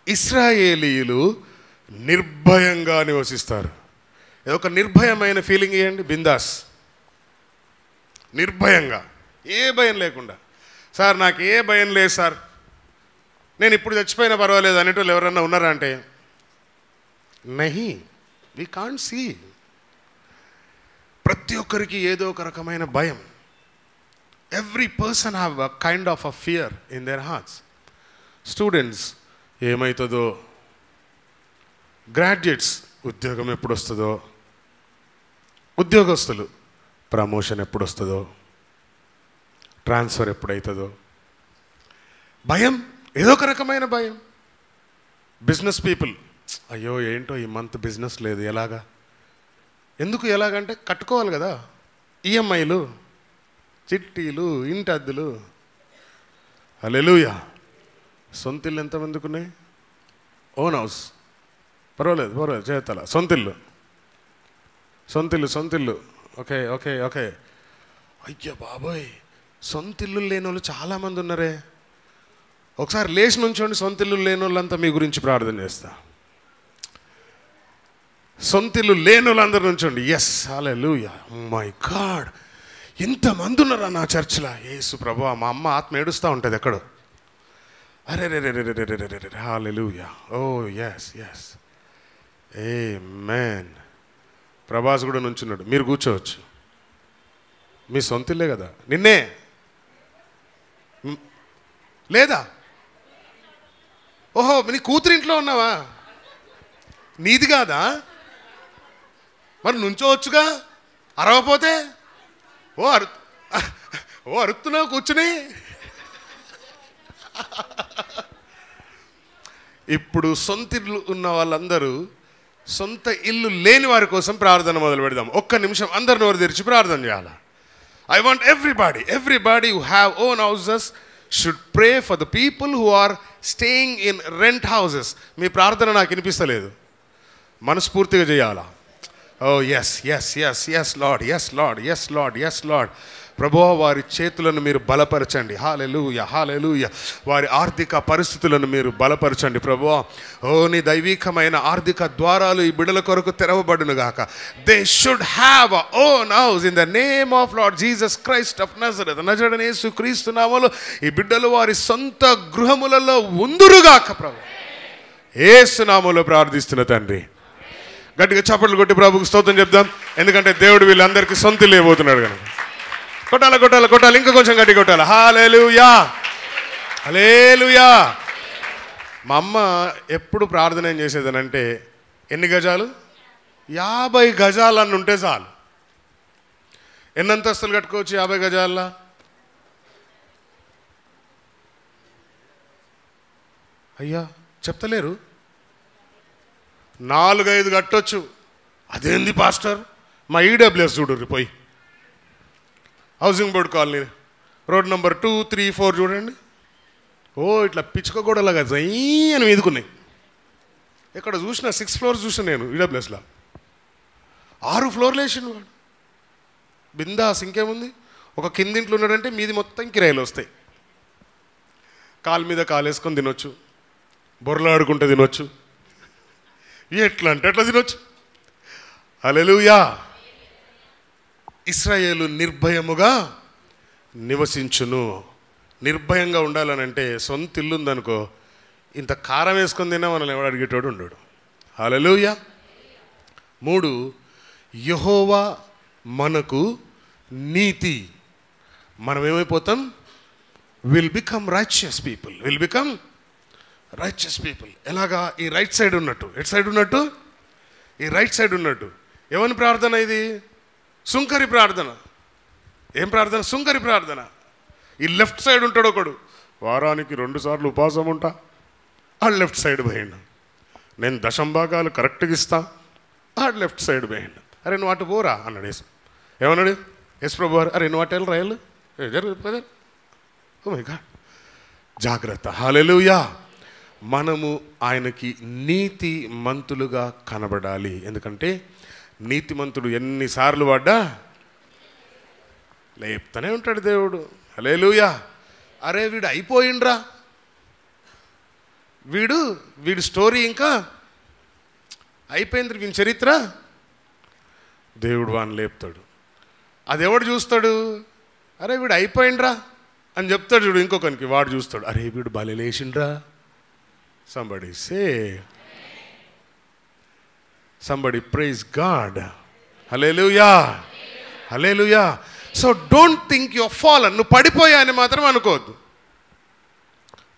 ఇశ్రాయేలీయులు నిర్భయంగా నివసిస్తారు. ఒక నిర్భయమైన ఫీలింగ్ ఇవ్వండి. బిందాస్, నిర్భయంగా, ఏ భయం లేకుండా. సార్ నాకు ఏ భయం లేదు సార్, నేను ఇప్పుడు చచ్చిపోయినా పర్వాలేదు అనేటోళ్ళు ఎవరన్నా ఉన్నారా అంటే నహి, వి కాంట్ సీ. ప్రతి ఒక్కరికి ఏదో ఒక రకమైన భయం. Every person have a kind of a fear in their hearts. Students ఏమవుతుందో, గ్రాడ్యుయేట్స్ ఉద్యోగం ఎప్పుడు వస్తుందో, ఉద్యోగస్తులు ప్రమోషన్ ఎప్పుడు వస్తుందో, ట్రాన్స్ఫర్ ఎప్పుడవుతుందో, భయం, ఏదో ఒక రకమైన భయం. బిజినెస్ పీపుల్, అయ్యో ఏంటో ఈ మంత్ బిజినెస్ లేదు, ఎలాగా? ఎందుకు ఎలాగంటే కట్టుకోవాలి కదా, ఈఎంఐలు, చిట్టీలు, ఇంటి అద్దెలు. హల్లెలూయా. సొంతిల్లు ఎంతమందికి ఉన్నాయి? ఓన్ హౌస్, పర్వాలేదు చేస్తాల. సొంతిల్లు. ఓకే. అయ్యో బాబోయ్, సొంత ఇల్లు లేని వాళ్ళు చాలామంది ఉన్నారే. ఒకసారి లేచి నుంచోండి, సొంత ఇల్లు లేని వాళ్ళంతా మీ గురించి ప్రార్థన చేస్తా. సొంత ఇల్లు లేని వాళ్ళందరూ నుంచోండి. ఎస్, హల్లెలూయా. మై గాడ్, ఇంతమంది ఉన్నారా నా చర్చిలో. యేసు ప్రభువా, మా అమ్మ ఆత్మ ఏడుస్తూ ఉంటుంది ఎక్కడో. అరే రే రే రే రే రే రే రే, హల్లెలూయా. ఓ ఎస్ ఎస్, ఆమేన్. ప్రభాస్ కూడా నుంచున్నాడు, మీరు కూర్చోవచ్చు. మీ సొంత ఇల్లే కదా. నిన్నే లేదా? ఓహో, నీ కూతురింట్లో ఉన్నావా? నీది కాదా? మరి నుంచోవచ్చుగా, అరవపోతే. అరుతున్నావు కూర్చుని. ఇప్పుడు సొంత ఇల్లు ఉన్న వాళ్ళందరూ సొంత ఇల్లు లేని వారి కోసం ప్రార్థన మొదలు పెడదాం. ఒక్క నిమిషం అందరు నోరు తెరిచి ప్రార్థన చేయాలి. I want everybody who have own houses should pray for the people who are staying in rent houses. మీ ప్రార్థన నాకు వినిపిస్తలేదు, మనస్ఫూర్తిగా చేయాలా? O yes yes yes yes Lord, yes Lord, yes Lord, yes Lord. ప్రభువా, వారి చేతులను మీరు బలపరచండి. హల్లెలూయా, హల్లెలూయా. వారి ఆర్థిక పరిస్థితులను మీరు బలపరచండి ప్రభువా. ఓ, నీ దైవికమైన ఆర్థిక ద్వారాలు ఈ బిడ్డల కొరకు తెరవబడును గాక. They should have a own house in the name of lord Jesus Christ of Nazareth. నజరేయుడైన యేసు క్రీస్తు నామములో ఈ బిడ్డలు వారి సొంత గృహములలో ఉందురుగాక ప్రభువా. యేసు నామములో ప్రార్థిస్తున్న తండ్రి. గట్టిగా చప్పట్లు కొట్టి ప్రభువుకు స్తోత్రం చెప్దాం. ఎందుకంటే దేవుడు వీళ్ళందరికీ సొంత ఇల్లు ఇవ్వబోతున్నాడు కనుక. కొట్టాలి కొట్టాలి కొట్టాలి, ఇంకా కొంచెం గట్టి కొట్టాలి. హల్లెలూయా, హల్లెలూయా. మా అమ్మ ఎప్పుడు ప్రార్థన ఏం చేసేదనంటే, ఎన్ని గజాలు? 50 గజాలు అని ఉంటే చాలు. ఎన్ని అంతస్తులు కట్టుకోవచ్చు 50 గజాల్లో? అయ్యా చెప్తలేరు. 4-5 కట్టొచ్చు. అదేంది పాస్టర్? మా ఈడబ్ల్యూఎస్ చూడు పోయి, housing board colony road number 2, 3, 4 చూడండి. ఓ, ఇట్లా పిచ్చుక గోడలాగా అని మీదుకున్నాయి. ఎక్కడ చూసినా 6 ఫ్లోర్స్ చూసిన నేను ఈడబ్ల్యూఎస్లో. 6 ఫ్లోర్లు వేసిండు వాడు. బిందాస్. ఇంకేముంది? ఒక కిందింట్లో ఉన్నాడంటే మీది మొత్తం కిరాయిలు వస్తాయి. కాలు మీద కాలేసుకొని తినొచ్చు, బొర్రలాడుకుంటే తినొచ్చు, ఎట్లా అంటే అట్లా తినొచ్చు. హల్లెలూయా. ఇశ్రాయేలు నిర్భయముగా నివసించును. నిర్భయంగా ఉండాలనంటే సొంత ఇల్లు ఉందనుకో, ఇంత కారం వేసుకొని తిన్నా మనల్ని ఎవడు అడిగేటోడు ఉండడు. హల్లెలూయా. 3, యెహోవా మనకు నీతి. మనం ఏమైపోతాం? Will become righteous people. Will become righteous people. ఎలాగా? ఈ రైట్ సైడ్ ఉన్నట్టు. ఎట్ సైడ్ ఉన్నట్టు? ఈ రైట్ సైడ్ ఉన్నట్టు. ఎవరి ప్రార్థన ఇది? సుంకరి ప్రార్థన. ఏం ప్రార్థన? సుంకరి ప్రార్థన. ఈ లెఫ్ట్ సైడ్ ఉంటాడు ఒకడు, వారానికి 2 సార్లు ఉపవాసం ఉంటా. ఆ లెఫ్ట్ సైడ్ పోయిండు. నేను దశంభాగాలు కరెక్ట్గా ఇస్తా. ఆ లెఫ్ట్ సైడ్ పోయిండు. అరే నువ్వు అటు పోరా అన్నాడు యేసు. ఏమన్నాడు యేసు ప్రభు వారు? అరే నువ్వు అటు వెళ్ళి రాయలు జరుగుతుంది. ఓ మై గాడ్, జాగ్రత్త. హల్లెలూయా. మనము ఆయనకి నీతి మంతులుగా కనబడాలి. ఎందుకంటే నీతిమంతుడు ఎన్నిసార్లు పడ్డా లేపుతూనే ఉంటాడు దేవుడు. హల్లెలూయా. అరే వీడు అయిపోయిండ్రా, వీడు స్టోరీ ఇంకా అయిపోయింది, వీని చరిత్ర. దేవుడు వాడిని లేపుతాడు. అది ఎవడు చూస్తాడు? అరే వీడు అయిపోయిండ్రా అని చెప్తాడు చూడు ఇంకొకరికి. వాడు చూస్తాడు, అరే వీడు బలి లేచిండ్రా. Somebody say, somebody praise God. Hallelujah, hallelujah. So don't think you're fallen. నువ్వు పడిపోయా అని మాత్రం అనుకోవద్దు.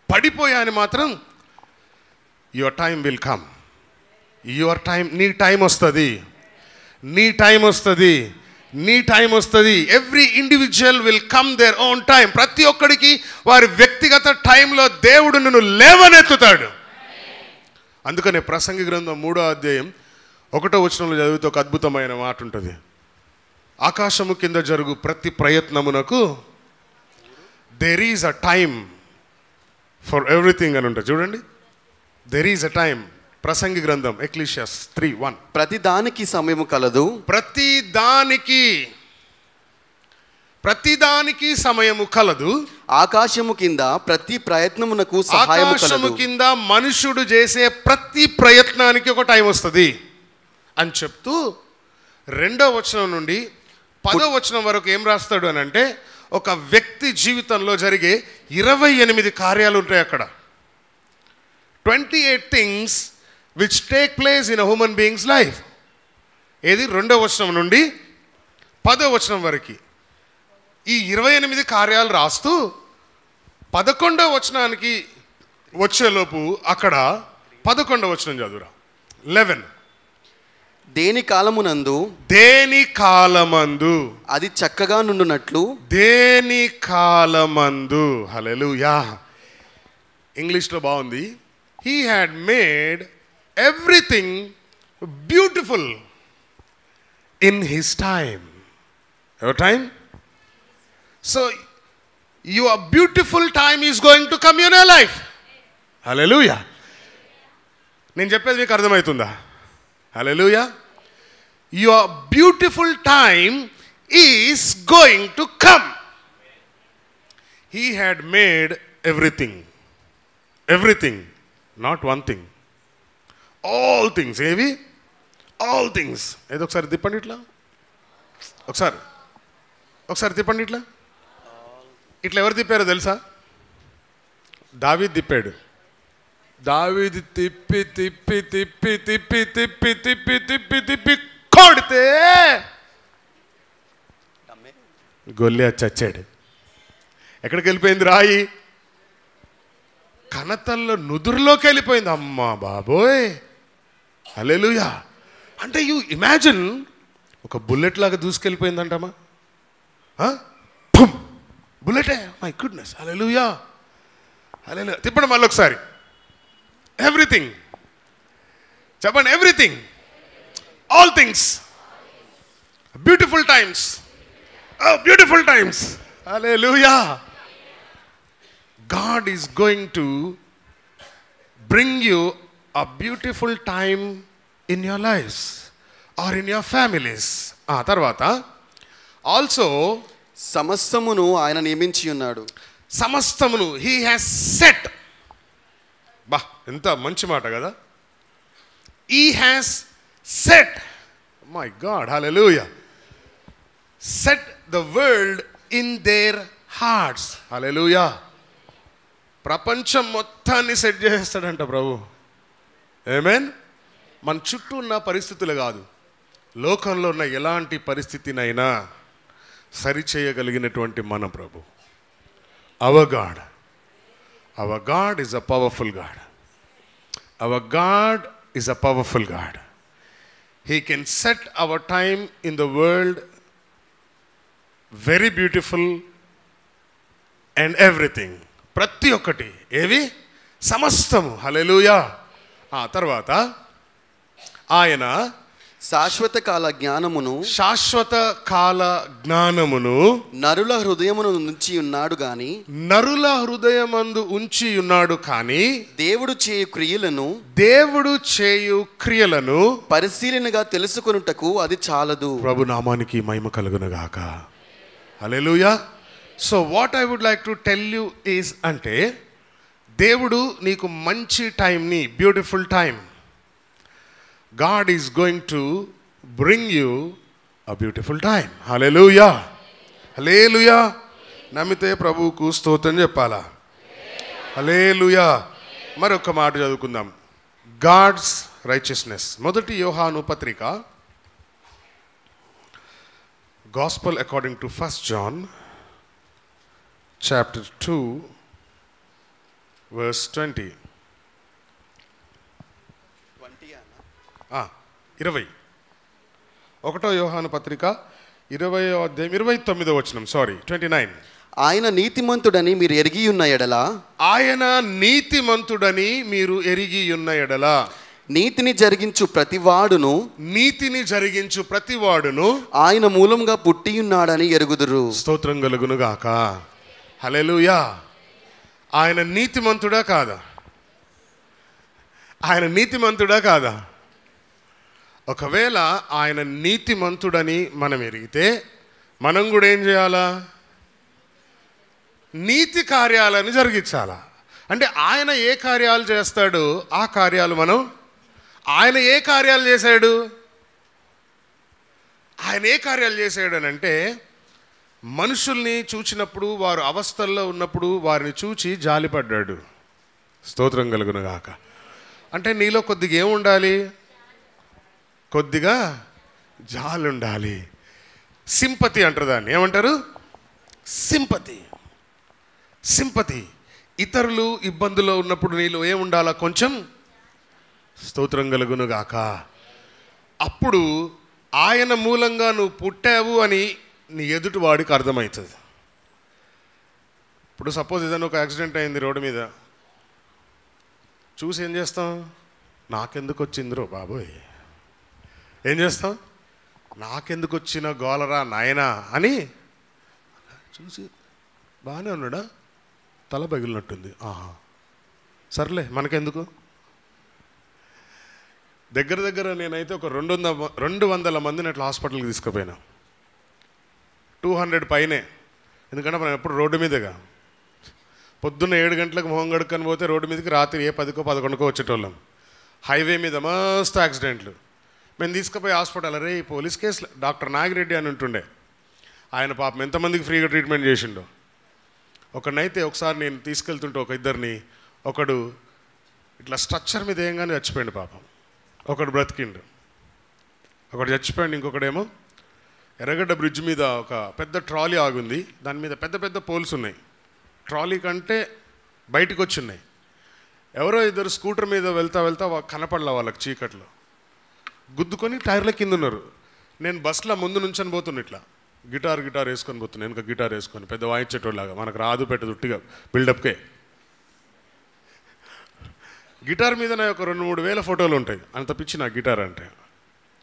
పడిపోయా అని మాత్రం, your time will come. Your time, నీ టైం వస్తుంది, నీ టైం వస్తుంది, నీ టైం వస్తుంది. Every individual will come their own time. ప్రతి ఒక్కడికి వారి వ్యక్తిగత టైంలో దేవుడు నిన్ను లేవనెత్తుతాడు. అందుకనే ప్రసంగి గ్రంథం 3వ అధ్యాయం 1వ వచనంలో చదివితే ఒక అద్భుతమైన మాట ఉంటుంది. ఆకాశము కింద జరుగు ప్రతి ప్రయత్నమునకు there is a time for everything అని ఉంటుంది. చూడండి, దెర్ ఈజ్ అ టైమ్. ప్రసంగి గ్రంథం ఎక్లీషియాస్ 3:1. ప్రతి దానికి సమయము కలదు. ప్రతి దానికి, ప్రతిదానికి సమయము కలదు. ఆకాశము కింద ప్రతి ప్రయత్నమునకు సహాయము కలదు. ఆకాశము కింద మనుషుడు చేసే ప్రతి ప్రయత్నానికి ఒక టైం వస్తుంది అని చెప్తూ 2వ వచనం నుండి 10వ వచనం వరకు ఏం రాస్తాడు అని అంటే, ఒక వ్యక్తి జీవితంలో జరిగే 28 కార్యాలు ఉంటాయి అక్కడ. 28 things which take place in a human beings life. ఏది 2వ వచనం నుండి 10వ వచనం వరకు ఈ 28 కార్యాలు రాస్తూ 11వ వచనానికి వచ్చేలోపు అక్కడ 11వ వచనం చదువురా. 11. దేని కాలమునందు అది చక్కగా నుండునట్లు. దేని కాలమందు. హల్లెలూయా. ఇంగ్లీష్లో బాగుంది. He had made everything beautiful in his time. ఎవర్ time? So your beautiful time is going to come in your life. హల్లెలూయా. నేను చెప్పేది మీకు అర్థమవుతుందా? హల్లెలూయా. Your beautiful time is going to come. He had made everything. Everything. Not one thing. All things. ఏవి? All things. ఏదో ఒకసారి తిప్పండి ఇట్లా. ఒకసారి తిప్పండి ఇట్లా. ఇట్లా ఎవరు తిప్పారో తెలుసా? దావీదు తిప్పాడు. దావీదు తిప్పి తిప్పి తిప్పి తిప్పి తిప్పి తిప్పి తిప్పి తిప్పి కొడితే గొల్లియాతు చచ్చాడు. ఎక్కడికి వెళ్ళిపోయింది రాయి? కనతల్లో నుదురులోకి వెళ్ళిపోయింది. అమ్మా బాబోయ్. హల్లెలూయా. అంటే యు ఇమాజిన్, ఒక బుల్లెట్ లాగా దూసుకెళ్ళిపోయిందంటమ్మా. బుల్లెటే. My goodness. హల్లెలూయా. హల్లెలూయా. తిప్పండి మళ్ళీ ఒకసారి. ఎవ్రీథింగ్. చెప్పండి. Everything. All things. Beautiful times. Oh, beautiful times. Hallelujah. God is going to bring you a beautiful time in your lives or in your families. తర్వాత also సమస్తమును ఆయన నియమించి ఉన్నాడు. సమస్తమును he has set. బా, ఎంత మంచి మాట కదా. He has set, my God, hallelujah, set the world in their hearts. Hallelujah. ప్రపంచం మొత్తాన్ని సెట్ చేస్తాడంట ప్రభు. ఆమేన్. మన చుట్టూ ఉన్న పరిస్థితులు కాదు, లోకంలో ఉన్న ఎలాంటి పరిస్థితినైనా సరిచేయగలిగినటువంటి మన ప్రభు. Our God is a powerful God. Our God is a powerful God. He can set our time in the world very beautiful and everything. ప్రతి ఒక్కటి. ఏవి? సమస్తము. హల్లెలూయా. తర్వాత ఆయన శాశ్వత కాల జ్ఞానమును నరుల హృదయమందు ఉంచి ఉన్నాడు కానీ దేవుడు చేయు క్రియలను పరిశీలనగా తెలుసుకొనుటకు అది చాలదు. ప్రభు నామానికి మహిమ కలుగును గాక. హల్లెలూయా. So what I would like to tell you is, అంటే దేవుడు నీకు మంచి టైంని, beautiful time, God is going to bring you a beautiful time. Hallelujah. Hallelujah. నమ్మితే ప్రభువుకు స్తోత్రం చెప్పాలా? హల్లెలూయా. మరొక మాట చదువుకుందాం. God's righteousness. మొదటి యోహాను పత్రిక, Gospel according to 1 John chapter 2 verse 20. 20. 1వ యోహాను పత్రిక 20వ అధ్యాయం 29వ వచనం. 29. ఆయన నీతిమంతుడని మీరు ఎరిగి ఉన్న ఎడల నీతిని జరిగించు ప్రతివాడును ఆయన మూలంగా పుట్టి ఉన్నాడని ఎరుగుదురు. స్తోత్రం కలుగును గాక. హల్లెలూయా. ఆయన నీతిమంతుడా కాదా? ఆయన నీతిమంతుడా కాదా? ఒకవేళ ఆయన నీతిమంతుడని మనం ఎరిగితే మనం కూడా ఏం చేయాలా? నీతి కార్యాలను జరిగించాలా. అంటే ఆయన ఏ కార్యాలు చేస్తాడో ఆ కార్యాలు మనం, ఆయన ఏ కార్యాలు చేశాడు, ఆయన ఏ కార్యాలు చేశాడు అని అంటే, మనుషుల్ని చూచినప్పుడు, వారు అవస్థల్లో ఉన్నప్పుడు వారిని చూచి జాలిపడ్డాడు. స్తోత్రం కలుగును గాక. అంటే నీలో కొద్దిగా ఏముండాలి? కొద్దిగా జాలి ఉండాలి. సింపతి అంటారు దాన్ని. ఏమంటారు? సింపతి. సింపతి. ఇతరులు ఇబ్బందుల్లో ఉన్నప్పుడు నీలో ఏముండాలా? కొంచెం. స్తోత్రం కలుగును గాక. అప్పుడు ఆయన మూలంగా నువ్వు పుట్టావు అని నీ ఎదుటి వాడికి అర్థమవుతుంది. ఇప్పుడు సపోజ్ ఏదైనా ఒక యాక్సిడెంట్ అయింది రోడ్డు మీద, చూసి ఏం చేస్తాం? నాకెందుకు వచ్చిందిరో బాబోయ్, ఏం చేస్తాం? నాకెందుకు వచ్చిన గోలరా నాయనా అని చూసి, బాగానే ఉన్నాడా, తల పగిలినట్టుంది, ఆహా సర్లే మనకెందుకు. దగ్గర నేనైతే ఒక 200 మందిని అట్లా హాస్పిటల్కి తీసుకుపోయినా. 200 పైనే. ఎందుకంటే మనం ఎప్పుడు రోడ్డు మీదేగా. పొద్దున్న 7 గంటలకు మొహం గడుక్కొని పోతే రోడ్డు మీదకి రాత్రి 10కో 11కో వచ్చేటోళ్ళం. హైవే మీద మస్తు యాక్సిడెంట్లు. మేము తీసుకుపోయి హాస్పిటల్, అరే ఈ పోలీస్ కేసులు, డాక్టర్ నాగిరెడ్డి అని ఉంటుండే, ఆయన పాపం ఎంతమందికి ఫ్రీగా ట్రీట్మెంట్ చేసిండో. ఒకనైతే ఒకసారి నేను తీసుకెళ్తుంటే ఒక ఇద్దరిని, ఒకడు ఇట్లా స్ట్రక్చర్ మీద ఏంగానే చచ్చిపోయిండు పాపం, ఒకడు బ్రతికిండు, ఒకడు చచ్చిపోయిండు. ఇంకొకడేమో ఎర్రగడ్డ బ్రిడ్జ్ మీద ఒక పెద్ద ట్రాలీ ఆగుంది, దాని మీద పెద్ద పెద్ద పోల్స్ ఉన్నాయి, ట్రాలీ కంటే బయటకు వచ్చి ఉన్నాయి. ఎవరో ఇద్దరు స్కూటర్ మీద వెళ్తా కనపడలా వాళ్ళకి చీకట్లో, గుద్దుకొని టైర్ల కింద ఉన్నారు. నేను బస్సులో ముందు నుంచని పోతున్నా, ఇట్లా గిటార్ వేసుకొని పోతున్నాను, వెనుక గిటార్ వేసుకొని, పెద్ద వాయించేటోళ్ళలాగా. మనకు రాదు పెట్టదు, ఉట్టిగా బిల్డప్కే. గిటార్ మీద నా ఒక 2-3 వేల ఫోటోలు ఉంటాయి, అంత పిచ్చి నా గిటార్ అంటే.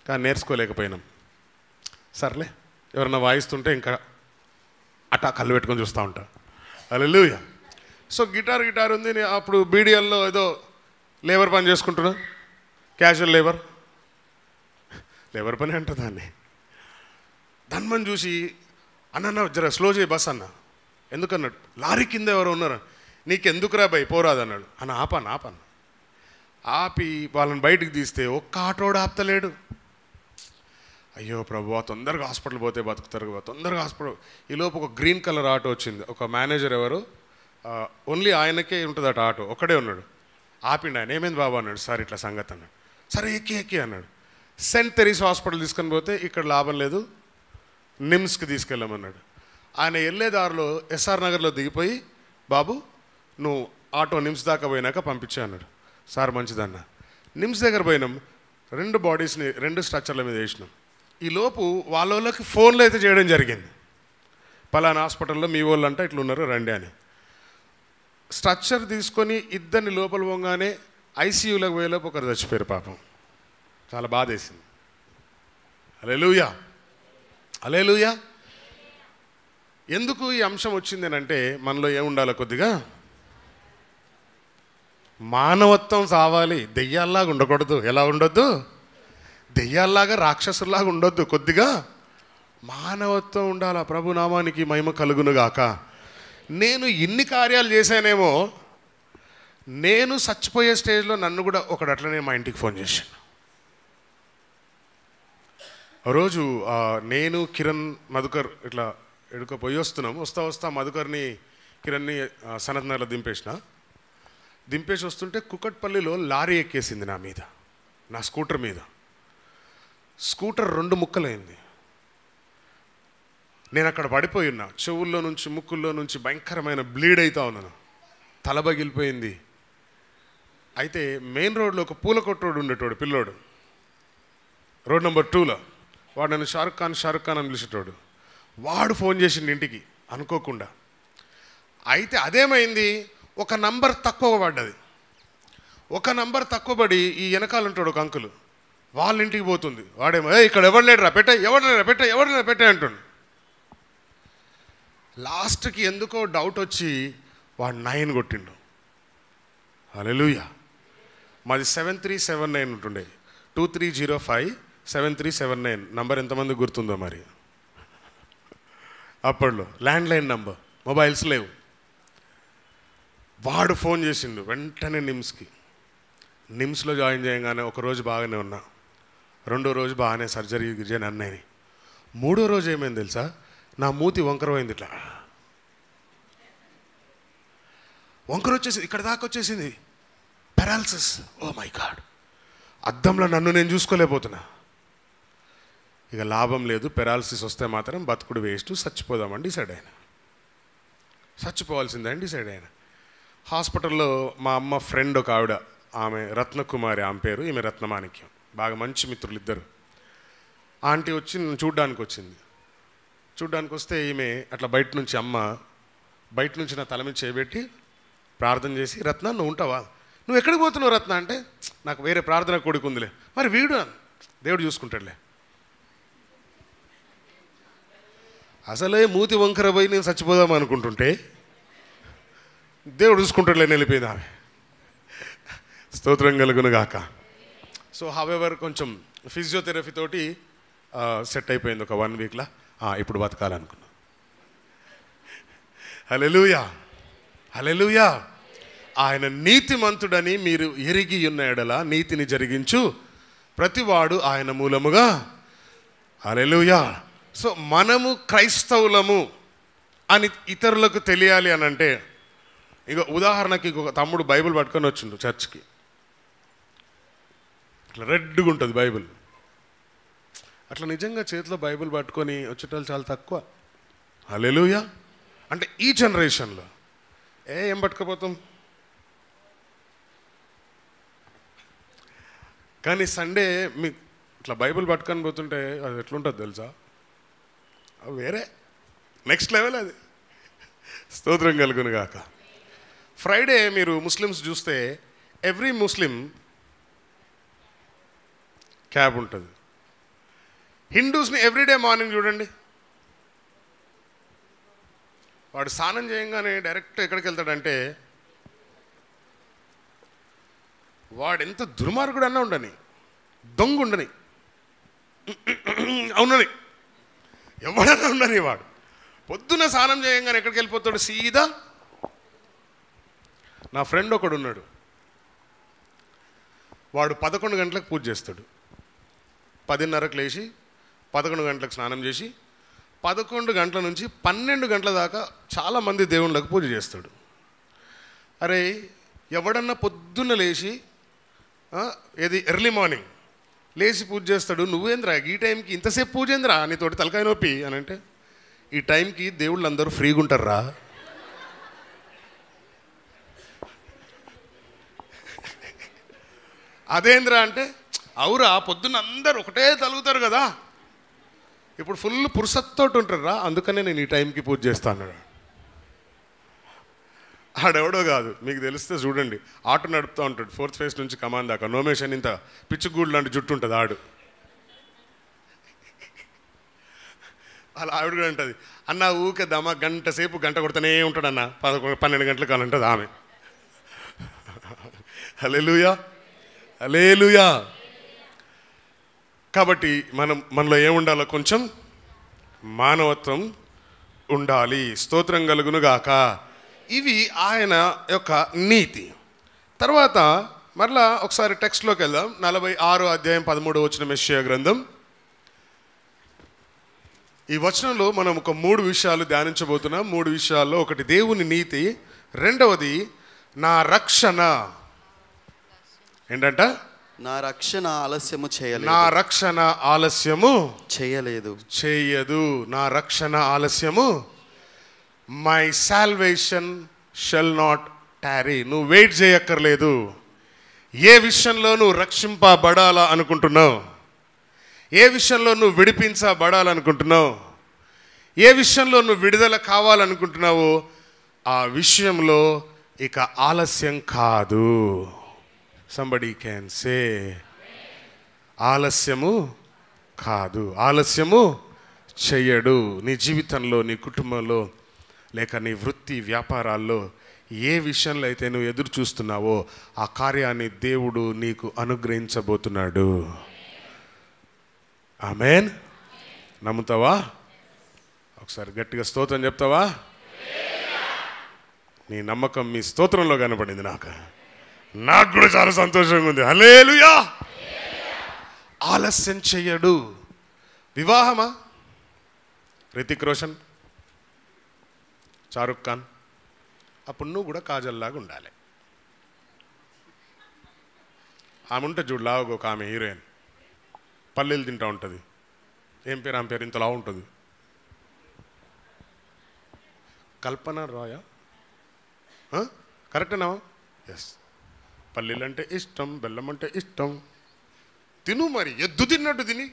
కానీ నేర్చుకోలేకపోయినాం. సర్లే, ఎవరన్నా వాయిస్తుంటే ఇంకా అటా కళ్ళు పెట్టుకొని చూస్తూ ఉంటా. హల్లెలూయా. సో గిటార్ ఉంది. అప్పుడు బీడిఎల్లో ఏదో లేబర్ పని చేసుకుంటున్నా, క్యాజువల్ లేబర్ పని అంట దాన్ని. ధన్మని చూసి, అన్న జర స్లో చేయి బస్ అన్న. ఎందుకన్నాడు? లారీ కింద ఎవరో ఉన్నారు. నీకెందుకురా భయ్, పోరాదన్నాడు. అన్న ఆపన్న. ఆపి వాళ్ళని బయటికి తీస్తే ఒక్క ఆటోడు ఆపుతలేడు. అయ్యో ప్రభువా, తొందరగా హాస్పిటల్ పోతే బతుకుతారు కదా, తొందరగా హాస్పిటల్. ఈలోపు ఒక గ్రీన్ కలర్ ఆటో వచ్చింది. ఒక మేనేజర్ ఎవరు, ఓన్లీ ఆయనకే ఉంటుందట ఆటో, ఒక్కడే ఉన్నాడు. ఆపిండు ఆయన. ఏమైంది బాబా అన్నాడు. సార్ ఇట్లా సంగతి అన్నాడు. సరే ఎక్కి అన్నాడు. సెంట్ తెరీస్ హాస్పిటల్ తీసుకొని పోతే ఇక్కడ లాభం లేదు, నిమ్స్కి తీసుకెళ్ళమన్నాడు. ఆయన వెళ్ళే దారిలో ఎస్ఆర్ నగర్లో దిగిపోయి, బాబు నువ్వు ఆటో నిమ్స్ దాకా పోయినాక పంపించా అన్నాడు. సార్ మంచిదన్న. నిమ్స్ దగ్గర పోయినాం, 2 బాడీస్ని 2 స్ట్రక్చర్ల మీద వేసినాం. ఈ లోపు వాళ్ళకి ఫోన్లో అయితే చేయడం జరిగింది, పలానా హాస్పిటల్లో మీ వాళ్ళు అంట ఇట్లా ఉన్నారు రండి అని. స్ట్రక్చర్ తీసుకొని ఇద్దరిని లోపల పోగానే ఐసీయూలోకి పోయేలోపు ఒకరు చచ్చిపోయారు పాపం. చాలా బాధేసింది. హల్లెలూయా. ఎందుకు ఈ అంశం వచ్చింది అని అంటే, మనలో ఏముండాలో కొద్దిగా మానవత్వం కావాలి. దెయ్యాల్లాగా ఉండకూడదు. ఎలా ఉండొద్దు? దెయ్యాల్లాగా రాక్షసుల్లాగా ఉండొద్దు. కొద్దిగా మానవత్వం ఉండాలా. ప్రభు నామానికి మహిమ కలుగునుగాక. నేను ఇన్ని కార్యాలు చేశానేమో, నేను చచ్చిపోయే స్టేజ్లో నన్ను కూడా ఒకడు అట్లనే మా ఇంటికి ఫోన్ చేశాను. రోజు నేను కిరణ్ మధుకర్ ఇట్లా ఎడుకపోయి వస్తున్నాం. వస్తా మధుకర్ని కిరణ్ని సనత్ నగర్లో దింపేసి వస్తుంటే కుకట్పల్లిలో లారీ ఎక్కేసింది నా మీద, నా స్కూటర్ మీద. స్కూటర్ 2 ముక్కలైంది. నేను అక్కడ పడిపోయి ఉన్నా. చెవుల్లో నుంచి ముక్కుల్లో నుంచి భయంకరమైన బ్లీడ్ అవుతా ఉన్నాను. తల పగిలిపోయింది. అయితే మెయిన్ రోడ్లో ఒక పూల కొట్టోడు ఉండేటోడు పిల్లోడు, రోడ్ నెంబర్ 2లో. వాడు నన్ను షారుఖ్ ఖాన్ అని పిలిచేటోడు. వాడు ఫోన్ చేసిండు ఇంటికి అనుకోకుండా. అయితే అదేమైంది, ఒక నంబర్ తక్కువ పడ్డది. ఒక నంబర్ తక్కువ పడి ఈ వెనకాల ఉంటాడు ఒక అంకులు, వాళ్ళ ఇంటికి పోతుంది. వాడేమో ఇక్కడ ఎవరు లేడురా పెట్టే అంటుండు. లాస్ట్కి ఎందుకో డౌట్ వచ్చి వాడు 9 కొట్టిండు. హల్లెలూయా. మాది 7379 ఉంటుండే, 23057379 నంబర్ ఎంతమంది గుర్తుందో మరి. అప్పట్లో ల్యాండ్లైన్ నంబర్, మొబైల్స్ లేవు. వాడు ఫోన్ చేసిండు వెంటనే నిమ్స్లో జాయిన్ చేయగానే ఒకరోజు బాగానే ఉన్నా, రెండో రోజు బాగానే సర్జరీ గిర్జన్ అన్నయ్యని. మూడో రోజు ఏమైంది తెలుసా, నా మూతి వంకర అయింది, ఇట్లా వంకర వచ్చేసింది, ఇక్కడ దాకా వచ్చేసింది, పెరాలసిస్. ఓ మై గాడ్, అద్దంలో నన్ను నేను చూసుకోలేకపోతున్నా. ఇక లాభం లేదు, పెరాలసిస్ వస్తే మాత్రం బతుకుడు వేస్ట్, చచ్చిపోదామని డిసైడ్ అయినా. చచ్చిపోవాల్సిందని డిసైడ్ అయినా. హాస్పిటల్లో మా అమ్మ ఫ్రెండ్ ఒక ఆవిడ, ఆమె రత్నకుమారి, ఆమె పేరు, ఈమె రత్నమాణిక్యం, బాగా మంచి మిత్రులు ఇద్దరు. ఆంటీ వచ్చి నన్ను చూడ్డానికి వచ్చింది. చూడ్డానికి వస్తే ఈమె అట్లా బయట నుంచి నా తల మీద చేయబెట్టి ప్రార్థన చేసి, రత్న నువ్వు ఉంటావా, నువ్వు ఎక్కడికి పోతున్నావు రత్న అంటే, నాకు వేరే ప్రార్థన కొడుకు ఉందిలే. మరి వీడు దేవుడు చూసుకుంటాడులే. అసలే మూతి వంకర పోయి నేను చచ్చిపోదాం అనుకుంటుంటే దేవుడు చూసుకుంటాడులే, వెళ్ళిపోయింది ఆమె. స్తోత్రం కలుగును గాక. సో హవెవర్ కొంచెం ఫిజియోథెరపీ తోటి సెట్ అయిపోయింది ఒక 1 వీక్లో. ఇప్పుడు బతకాలనుకున్నా. హల్లెలూయా, హల్లెలూయా. ఆయన నీతిమంతుడని మీరు ఎరిగి ఉన్న ఎడల నీతిని జరిగించు ప్రతివాడు ఆయన మూలముగా. హల్లెలూయా. సో మనము క్రైస్తవులము అని ఇతరులకు తెలియాలి అని అంటే, ఇక ఉదాహరణకి ఇంకొక తమ్ముడు బైబిల్ పట్టుకొని వచ్చిండు చర్చ్కి, అట్లా రెడ్గా ఉంటుంది బైబిల్. అట్లా నిజంగా చేతిలో బైబిల్ పట్టుకొని వచ్చేటోళ్ళు చాలా తక్కువ. హల్లెలూయా. అంటే ఈ జనరేషన్లో ఏం పట్టుకపోతాం. కానీ సండే మీ ఇట్లా బైబిల్ పట్టుకొని పోతుంటే అది ఎట్లుంటుంది తెలుసా, వేరే నెక్స్ట్ లెవెల్ అది. స్తోత్రం కలుగును గాక. ఫ్రైడే మీరు ముస్లిమ్స్ చూస్తే ఎవ్రీ ముస్లిం క్యాబ్ ఉంటుంది. హిందూస్ని ఎవ్రీడే మార్నింగ్ చూడండి, వాడు స్నానం చేయంగానే డైరెక్ట్ ఎక్కడికి వెళ్తాడంటే, వాడు ఎంత దుర్మార్గుడు అన్నా ఉండని, దొంగ ఉండని, అవునని, ఎవడన్నా ఉండని, వాడు పొద్దున్న స్నానం చేయంగానే ఎక్కడికి వెళ్ళిపోతాడు, సీదా. నా ఫ్రెండ్ ఒకడు ఉన్నాడు, వాడు 11 గంటలకు పూజ చేస్తాడు. 10:30కు లేచి 11 గంటలకు స్నానం చేసి 11 గంటల నుంచి 12 గంటల దాకా చాలామంది దేవుళ్ళకు పూజ చేస్తాడు. అరే ఎవడన్నా పొద్దున్న లేచి ఏది ఎర్లీ మార్నింగ్ లేచి పూజ చేస్తాడు, నువ్వేంద్రా ఈ టైంకి ఇంతసేపు పూజ ఏంద్రా, నీతోటి తలకాయ నొప్పి అని అంటే, ఈ టైంకి దేవుళ్ళు అందరూ ఫ్రీగా ఉంటారా. అదేంద్రా అంటే, అవురా పొద్దున్న అందరు ఒకటే తలుగుతారు కదా, ఇప్పుడు ఫుల్ పురుసత్తోటి ఉంటారా, అందుకనే నేను ఈ టైంకి పూజ చేస్తాను. ఆడెవడో కాదు, మీకు తెలిస్తే చూడండి, ఆటో నడుపుతూ ఉంటాడు 4th ఫేస్ నుంచి కమాన్ దాకా, నోమేషన్ ఇంత పిచ్చుగూడు లాంటి జుట్టు ఉంటుంది ఆడు. అలా ఆవిడ కూడా ఉంటుంది, అన్న ఊకే దమా గంట సేపు గంట కొడుతూనే ఉంటాడు అన్న, 11-12 గంటలకు అని ఉంటుంది ఆమె. హల్లెలూయా, హల్లెలూయా. కాబట్టి మనలో ఏముండాలో, కొంచెం మానవత్వం ఉండాలి. స్తోత్రం కలుగును గాక. ఇవి ఆయన యొక్క నీతి. తర్వాత మరలా ఒకసారి టెక్స్ట్లోకి వెళ్దాం. 46వ అధ్యాయం 13వ వచనం యెషయా గ్రంథం. ఈ వచనంలో మనం ఒక 3 విషయాలు ధ్యానించబోతున్నాం. 3 విషయాల్లో ఒకటి దేవుని నీతి, రెండవది నా రక్షణ. ఏంటంట? నా రక్షణ ఆలస్యము చేయలేదు. నా రక్షణ ఆలస్యము చేయదు. నా రక్షణ ఆలస్యము, మై సాల్వేషన్ షల్ నాట్ టారీ. నువ్వు వెయిట్ చేయక్కర్లేదు. ఏ విషయంలో నువ్వు రక్షింపబడాలా అనుకుంటున్నావు, ఏ విషయంలో నువ్వు విడిపించబడాలనుకుంటున్నావు, ఏ విషయంలో నువ్వు విడుదల కావాలనుకుంటున్నావో ఆ విషయంలో ఇక ఆలస్యం కాదు. సంబడి క్యాన్ సే ఆలస్యము కాదు, ఆలస్యము చెయ్యడు. నీ జీవితంలో, నీ కుటుంబంలో, లేక నీ వృత్తి వ్యాపారాల్లో ఏ విషయంలో అయితే నువ్వు ఎదురు చూస్తున్నావో ఆ కార్యాన్ని దేవుడు నీకు అనుగ్రహించబోతున్నాడు. ఆమేన్. నమ్ముతావా? ఒకసారి గట్టిగా స్తోత్రం చెప్తావా? నీ నమ్మకం మీ స్తోత్రంలో కనపడింది. నాకు కూడా చాలా సంతోషంగా ఉంది. హల్లెలూయా. ఆలస్యం చెయ్యడు. వివాహమా? రితిక్ రోషన్, షారుఖ్ ఖాన్, అప్పుడు నువ్వు కూడా కాజల్లాగా ఉండాలి. ఆమె ఉంటే చూడు, లావుగా ఒక ఆమె హీరోయిన్, పల్లెలు తింటూ ఉంటుంది. ఏం పేరు ఆమె పేరు? ఇంతలా ఉంటుంది. కల్పన రాయ, కరెక్టేనా? ఎస్. పల్లీలు అంటే ఇష్టం, బెల్లం అంటే ఇష్టం. తిను మరి, ఎద్దు తిన్నట్టు తిని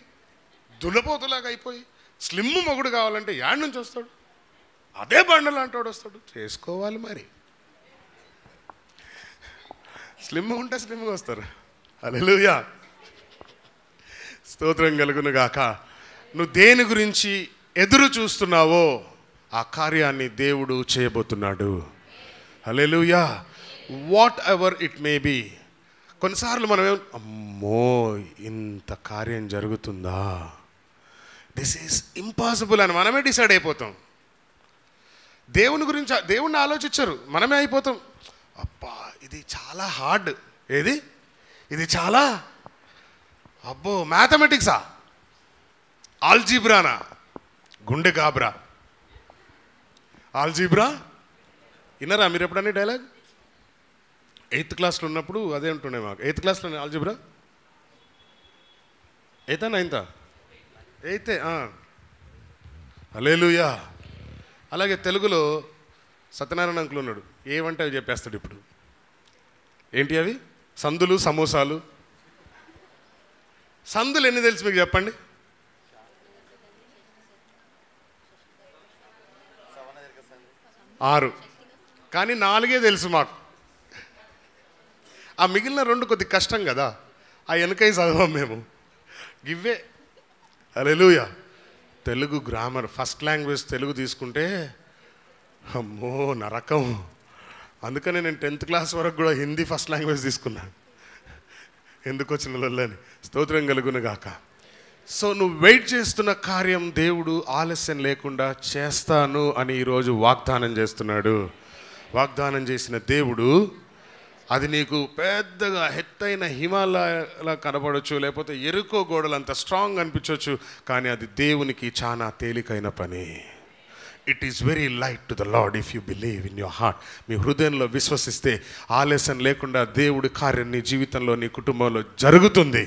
దులపోతులాగా అయిపోయి స్లిమ్ మొగుడు కావాలంటే యాడ్ నుంచి వస్తాడు? అదే బండలు అంటాడు వస్తాడు. చేసుకోవాలి మరి. స్లిమ్ ఉంటే స్లిమ్గా వస్తారు. హల్లెలూయా. స్తోత్రం కలుగును గాక. నువ్వు దేని గురించి ఎదురు చూస్తున్నావో ఆ కార్యాన్ని దేవుడు చేయబోతున్నాడు. హల్లెలూయా. Whatever it may be. కొన్నిసార్లు మనం అమ్మో ఇంత కార్యం జరుగుతుందా, దిస్ ఈజ్ ఇంపాసిబుల్ అని మనమే డిసైడ్ అయిపోతాం. దేవుని గురించి దేవుణ్ణి ఆలోచించరు, మనమే అయిపోతాం. అబ్బా ఇది చాలా హార్డ్. ఏది ఇది? చాలా అబ్బో మ్యాథమెటిక్సా, ఆల్జీబ్రానా, గుండె గాబ్రా. ఆల్జీబ్రా విన్నారా మీరు ఎప్పుడన్నా డైలాగ్? 8th క్లాస్లో ఉన్నప్పుడు అదే ఉంటుండే మాకు. 8th క్లాస్లో ఆల్జీబ్రా 8th 9th 8th. హల్లెలూయా. అలాగే తెలుగులో సత్యనారాయణ అంకుల్ ఉన్నాడు. ఏమంటే అవి చెప్పేస్తాడు. ఇప్పుడు ఏంటి అవి? సందులు, సమోసాలు. సందులు ఎన్ని తెలుసు మీకు చెప్పండి? 6, కానీ 4 తెలుసు మాకు. ఆ మిగిలిన 2 కొద్ది కష్టం కదా, ఆ వెనకై చదవం మేము. గివ్వే. హల్లెలూయా. Telugu grammar first language Telugu తీసుకుంటే అమ్మో నరకం. అందుకనే నేను 10th క్లాస్ వరకు కూడా హిందీ ఫస్ట్ లాంగ్వేజ్ తీసుకున్నాను. ఎందుకు వచ్చిన లొల్లని. స్తోత్రం కలుగును గాక. సో నువ్వు వెయిట్ చేస్తున్న కార్యం దేవుడు ఆలస్యం లేకుండా చేస్తాను అని ఈరోజు వాగ్దానం చేస్తున్నాడు. వాగ్దానం చేసిన దేవుడు అది నీకు పెద్దగా ఎత్తైన హిమాలయాలా కనపడవచ్చు, లేకపోతే ఎరుకో గోడలు అంత స్ట్రాంగ్ అనిపించవచ్చు, కానీ అది దేవునికి చాలా తేలికైన పని. It is very light to the Lord if you believe in your heart. మీ హృదయంలో విశ్వసిస్తే ఆలస్యం లేకుండా దేవుడి కార్యం నీ జీవితంలో, నీ కుటుంబంలో జరుగుతుంది.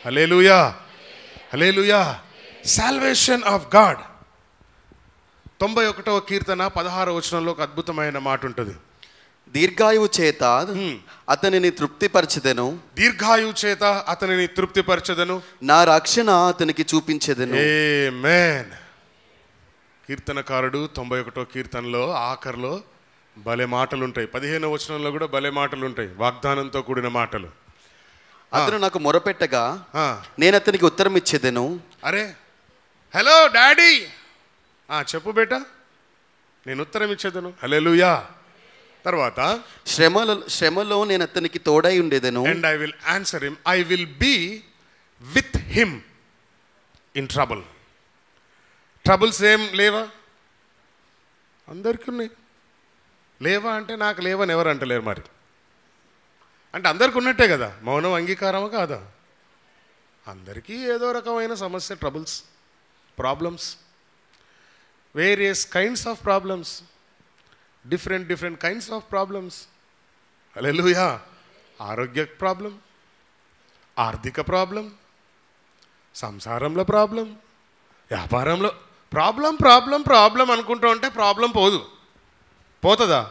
హల్లెలూయా. హల్లెలూయా. Salvation of God. 91వ కీర్తన 16వ వచనంలో ఒక అద్భుతమైన మాట ఉంటుంది. దీర్ఘాయువు చేత అతనిని తృప్తిపరచెదను. దీర్ఘాయువు చేత అతనిని తృప్తిపరచెదను. నా రక్షణ అతనికి చూపించెదను. ఆమేన్. కీర్తనకారుడు 91వ కీర్తనలో ఆఖరిలో భలే మాటలు ఉంటాయి. 15వ వచనంలో కూడా భలే మాటలు ఉంటాయి, వాగ్దానంతో కూడిన మాటలు. అతను నాకు మొరపెట్టగా నేను అతనికి ఉత్తరం ఇచ్చేదను. అరే హలో డాడీ, చెప్పు బేటా, నేను ఉత్తరం ఇచ్చేదను. హల్లెలూయా. తర్వాత శ్రమలో నేను అతనికి తోడై ఉండేదను. And I will answer him, I will be with him in trouble. Troubles ఏం లేవా? అందరికీ ఉన్నాయి. లేవా అంటే నాకు లేవని ఎవరు అంటలేరు. మరి అంటే అందరికి ఉన్నట్టే కదా, మౌనం అంగీకారమా కాదా? అందరికీ ఏదో రకమైన సమస్య, troubles, problems, various kinds of problems, different kinds of problems. హల్లెలూయా. ఆరోగ్య ప్రాబ్లం, ఆర్థిక ప్రాబ్లం, సంసారంలో ప్రాబ్లం, వ్యాపారంలో ప్రాబ్లం అనుకుంటూ ఉంటే ప్రాబ్లం పోతుందా?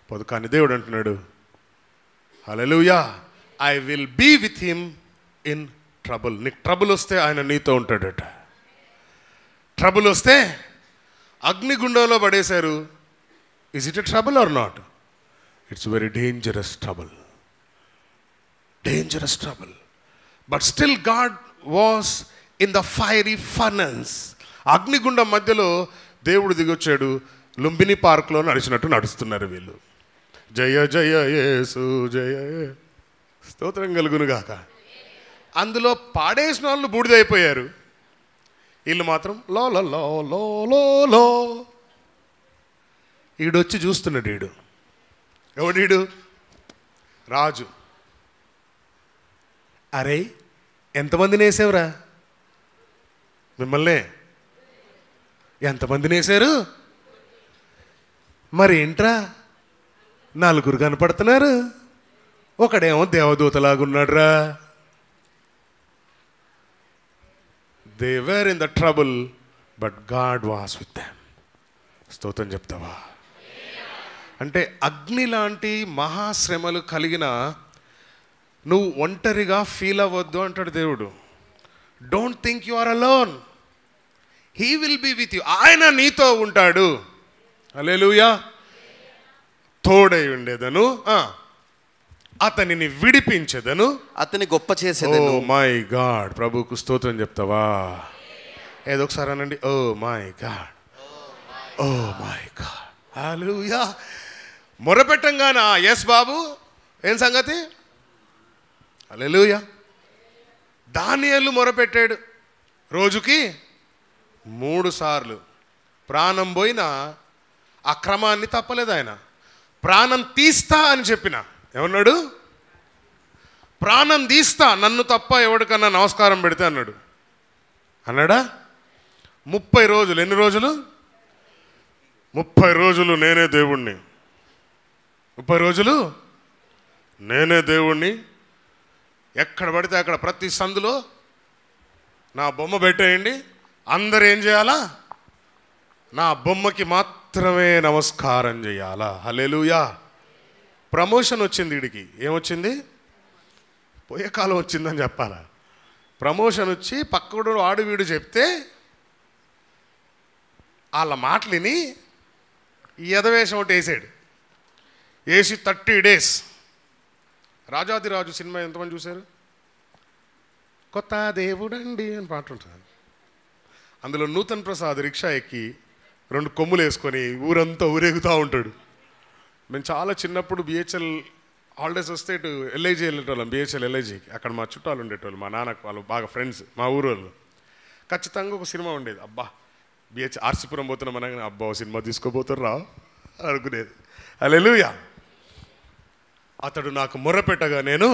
పోదు. కానీ దేవుడు అంటున్నాడు, హల్లెలూయా, I will be with him in trouble. నీకు ట్రబుల్ వస్తే ఆయన నీతో ఉంటాడట. ట్రబుల్ వస్తే అగ్నిగుండంలో పడేశారు. Is it a trouble or not? It's a very dangerous trouble. Dangerous trouble. But still God was in the fiery furnace. అగ్నిగుండం మధ్యలో దేవుడు దిగొచ్చాడు. లుంబిని పార్క్లో నడిచినట్టు నడుస్తున్నారు వీళ్ళు. జయ జయ యేసు జయ. స్తోత్రం కలుగును గాక. అందులో పాడేసిన వాళ్ళు బూడిదైపోయారు. వీళ్ళు మాత్రం లో లో లో లో లో లో. ఈడొచ్చి చూస్తున్నాడు. ఎవడీడు? రాజు. అరే ఎంతమందిని వేసావురా? మిమ్మల్నే ఎంతమందిని వేశారు? మరి ఏంట్రా 4 కనపడుతున్నారు, ఒకడేమో దేవదూతలాగున్నాడురా. They were in the trouble but God was with them. స్తోత్రం చెప్తావా? అంటే అగ్ని లాంటి మహాశ్రమలు కలిగిన నువ్వు ఒంటరిగా ఫీల్ అవ్వద్దు అంటాడు దేవుడు. Don't think you are alone, he will be with you. ఆయన నీతో ఉంటాడు. హల్లెలూయా. తోడై ఉండేదను, అతనిని విడిపించేదను, అతని గొప్ప చేసేదను. Oh my God. ప్రభుకు స్తోత్రం చెప్తావా? ఏదో ఒకసారి అనండి, oh my God, oh my God. హల్లెలూయా. మొరపెట్టంగానా? ఎస్ బాబు, ఏం సంగతి? హల్లెలూయా. దానియేలు మొరపెట్టాడు రోజుకి 3 సార్లు. ప్రాణం పోయినా ఆ క్రమాన్ని తప్పలేదు ఆయన. ప్రాణం తీస్తా అని చెప్పిన, ఏమన్నాడు? ప్రాణం తీస్తా, నన్ను తప్ప ఎవరికన్నా నమస్కారం పెడితే అన్నాడు. అన్నాడా? 30 రోజులు. ఎన్ని రోజులు? 30 రోజులు నేనే దేవుణ్ణి. 30 రోజులు నేనే దేవుణ్ణి. ఎక్కడ పడితే అక్కడ ప్రతి సందులో నా బొమ్మ పెట్టేయండి, అందరు ఏం చేయాలా? నా బొమ్మకి మాత్రమే నమస్కారం చేయాలా. హల్లెలూయా. ప్రమోషన్ వచ్చింది వీడికి. ఏమొచ్చింది? పోయే కాలం వచ్చిందని చెప్పాలా. ప్రమోషన్ వచ్చి పక్కడు వాడు వీడు చెప్తే వాళ్ళ మాటలిని ఈ ఎదవేషం ఒకటి వేసాడు. వేసి 30 days. రాజాదిరాజు సినిమా ఎంతమంది చూశారు? కొత్త దేవుడండి అని పాట ఉంటుంది. అందులో నూతన్ ప్రసాద్ రిక్షా ఎక్కి 2 కొమ్ములు వేసుకొని ఊరంతా ఊరేగుతూ ఉంటాడు. మేము చాలా చిన్నప్పుడు బిహెచ్ఎల్ హాలిడేస్ వస్తే ఇటు ఎల్ఐజీ వెళ్ళేటోళ్ళం. బిహెచ్ఎల్ ఎల్ఐజీకి అక్కడ మా చుట్టాలు ఉండేటోళ్ళు, మా నాన్నకు వాళ్ళు బాగా ఫ్రెండ్స్, మా ఊరు వాళ్ళు. ఖచ్చితంగా ఒక సినిమా ఉండేది. అబ్బా ఆర్సీపురం పోతున్నాం అనగానే అబ్బా సినిమా తీసుకోబోతారు రా అనుకునేది. హల్లెలూయా. అతడు నాకు మొర్రపెట్టగా నేను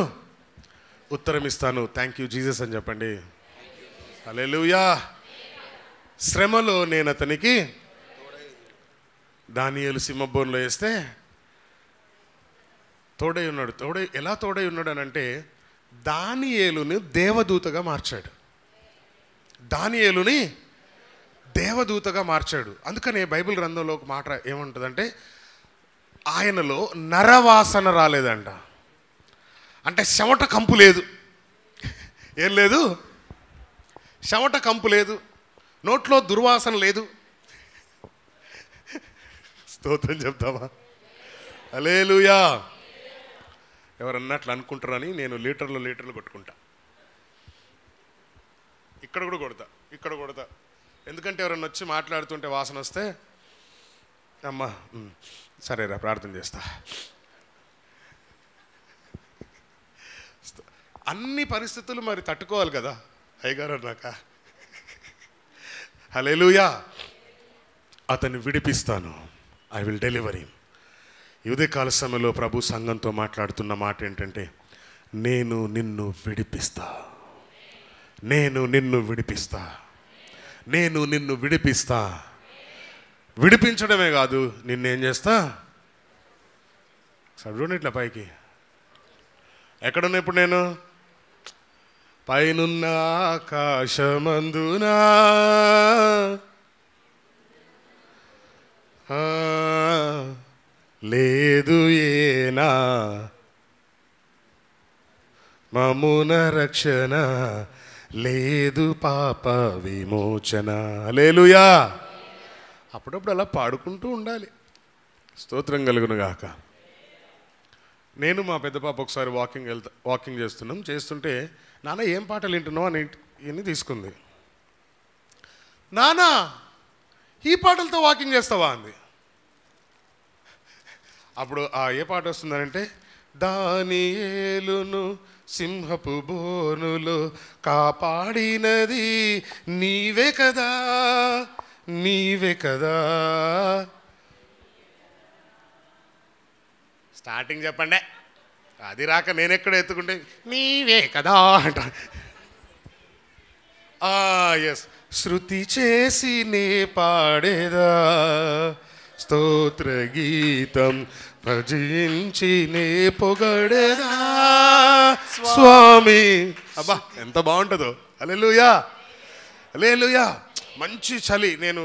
ఉత్తరం ఇస్తాను. థ్యాంక్ యూ జీసస్ అని చెప్పండి. హల్లెలూయా. శ్రమలో నేను అతనికి, దానియేలు సింహబోన్లో వేస్తే తోడై ఉన్నాడు. ఎలా తోడై ఉన్నాడు అని అంటే దానియేలుని దేవదూతగా మార్చాడు. దానియేలుని దేవదూతగా మార్చాడు. అందుకనే బైబిల్ గ్రంథంలో ఒక మాట ఏముంటుందంటే ఆయనలో నరవాసన రాలేదంట. అంటే చెమట కంపు లేదు. ఏం లేదు? చెమట కంపు లేదు, నోట్లో దుర్వాసన లేదు. స్తోత్రం చెప్తావా? హల్లెలూయా. ఎవరన్నట్లు అనుకుంటారని నేను లీటర్లు కొట్టుకుంటా. ఇక్కడ కూడా కొడతా. ఎందుకంటే ఎవరన్నా వచ్చి మాట్లాడుతుంటే వాసన వస్తే అమ్మా సరేరా ప్రార్థన చేస్తా. అన్ని పరిస్థితులు మరి తట్టుకోవాలి కదా అయ్యగారు అన్నాక. హల్లెలూయా. అతన్ని విడిపిస్తాను. I will deliver him. ఈ ఉదయకాల సమయంలో ప్రభు సంఘంతో మాట్లాడుతున్న మాట ఏంటంటే నేను నిన్ను విడిపిస్తా, నేను నిన్ను విడిపిస్తా, నేను నిన్ను విడిపిస్తా. విడిపించడమే కాదు, నిన్నేం చేస్తా? చదువుని ఇట్లా పైకి. ఎక్కడున్నా ఇప్పుడు నేను? పైనున్న ఆకాశమందునా లేదు ఏనా మమున రక్షణ, లేదు పాప విమోచన. హల్లెలూయా. అప్పుడప్పుడు అలా పాడుకుంటూ ఉండాలి. స్తోత్రం కలుగును గాక. నేను మా పెద్ద పాప ఒకసారి వాకింగ్ చేస్తుంటే నాన్న ఏం పాటలు వింటున్నావు అని ఇవన్నీ తీసుకుంది. నాన్న ఈ పాటలతో వాకింగ్ చేస్తావా అంది. అప్పుడు ఏ పాట వస్తుందంటే దానియేలును సింహపు బోనులో కాపాడినది నీవే కదా, నీవే కదా. స్టార్టింగ్ చెప్పండి, అది రాక నేను ఎక్కడ ఎత్తుకుంటే నీవే కదా అంట. ఎస్, శృతి చేసి నే పాడేదా స్తోత్ర గీతం, భజించి నే పొగడేదా స్వామి. అబ్బా ఎంత బాగుంటుందో. హల్లెలూయా, హల్లెలూయా. మంచి చలి. నేను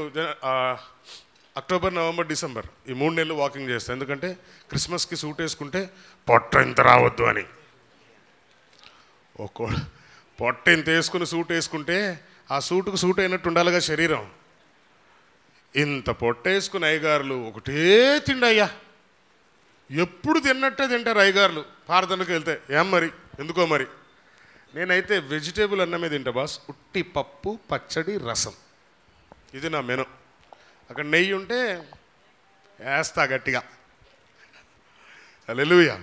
అక్టోబర్, నవంబర్, డిసెంబర్ ఈ 3 నెలలు వాకింగ్ చేస్తాను. ఎందుకంటే క్రిస్మస్కి సూట్ వేసుకుంటే పొట్ట ఇంత రావద్దు అని. పొట్ట ఇంత వేసుకుని సూట్ వేసుకుంటే ఆ సూటుకు సూట్ అయినట్టు ఉండాలిగా శరీరం. ఇంత పొట్ట వేసుకుని అయ్యగారులు ఒకటే తిండయ్యా, ఎప్పుడు తిన్నట్టే తింటారు అయ్యగారులు. ప్రార్థనకు వెళ్తే ఏం మరి, ఎందుకో మరి. నేనైతే వెజిటేబుల్ అన్నమే తింటా బాస్. ఉట్టి పప్పు, పచ్చడి, రసం, ఇది నా మెను. అక్కడ నెయ్యి ఉంటే వేస్తా గట్టిగా. హల్లెలూయా.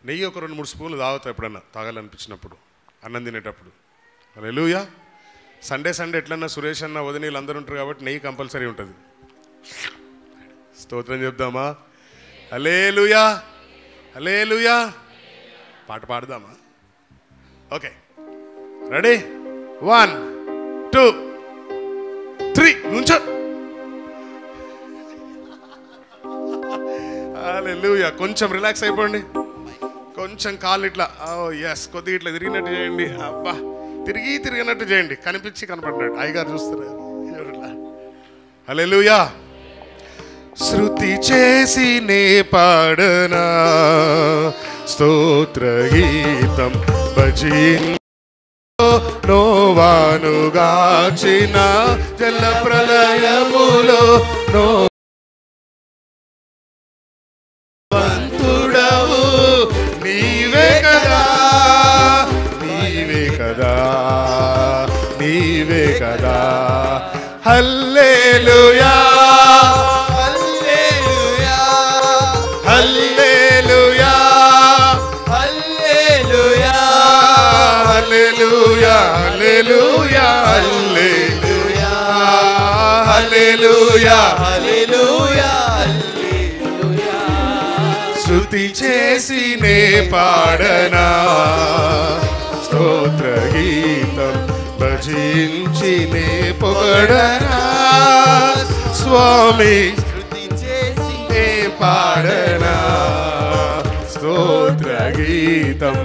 నెయ్యి ఒక 2-3 స్పూన్లు తాగుతా ఎప్పుడన్నా తాగాలనిపించినప్పుడు, అన్నం తినేటప్పుడు. హల్లెలూయా. సండే ఎట్లన్నా సురేష్ అన్న వదినీళ్ళు అందరూ ఉంటారు కాబట్టి నెయ్యి కంపల్సరీ ఉంటుంది. స్తోత్రం చెప్దామా? హల్లెలూయా, హల్లెలూయా. పాట పాడదామా? Okay, ready? 1 2 3 నుంచో. హల్లెలూయా. కొంచెం రిలాక్స్ అయిపోండి. కొంచెం కాళ్ళు ఇట్లా, ఎస్, కొద్దిగా ఇట్లా తిరిగినట్టు చేయండి. అబ్బా, తిరిగినట్టు చేయండి, కనిపించి కనపడినట్టు. అయ్యగారు చూస్తున్నారు. హల్లెలూయా. శృతి చేసి నే పాడనా స్తోత్ర గీతం, నోవానుగాచిన జల ప్రళయములో వంతుడవు నీవే కదా, నీవే కదా, నీవే కదా. హల్లెలూయా, హల్లెలూయా, హల్లెలూయా, హల్లెలూయా, హల్లెలూయా, హల్లెలూయా, హల్లెలూయా, హల్లెలూయా, హల్లెలూయా. శృతి చేసి నే పాడనా స్తోత్ర గీతం, భజించి నే పొగడనా స్వామి. శృతి చేసి నే పాడనా స్తోత్ర గీతం.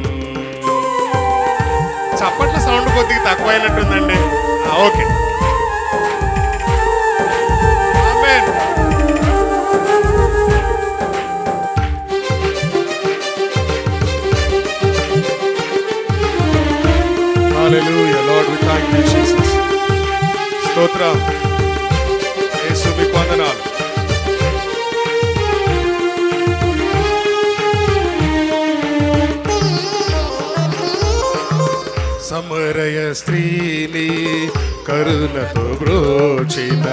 చప్పట్ల సౌండ్ కొద్దిగా తక్కువైనట్టుందండి. ఓకే, ఆమేన్. Hallelujah, Lord, we thank you, Jesus. స్తోత్రం యేసు, మీకు వందనాలు. సమరయ స్త్రీని కరుణతో బ్రోచిన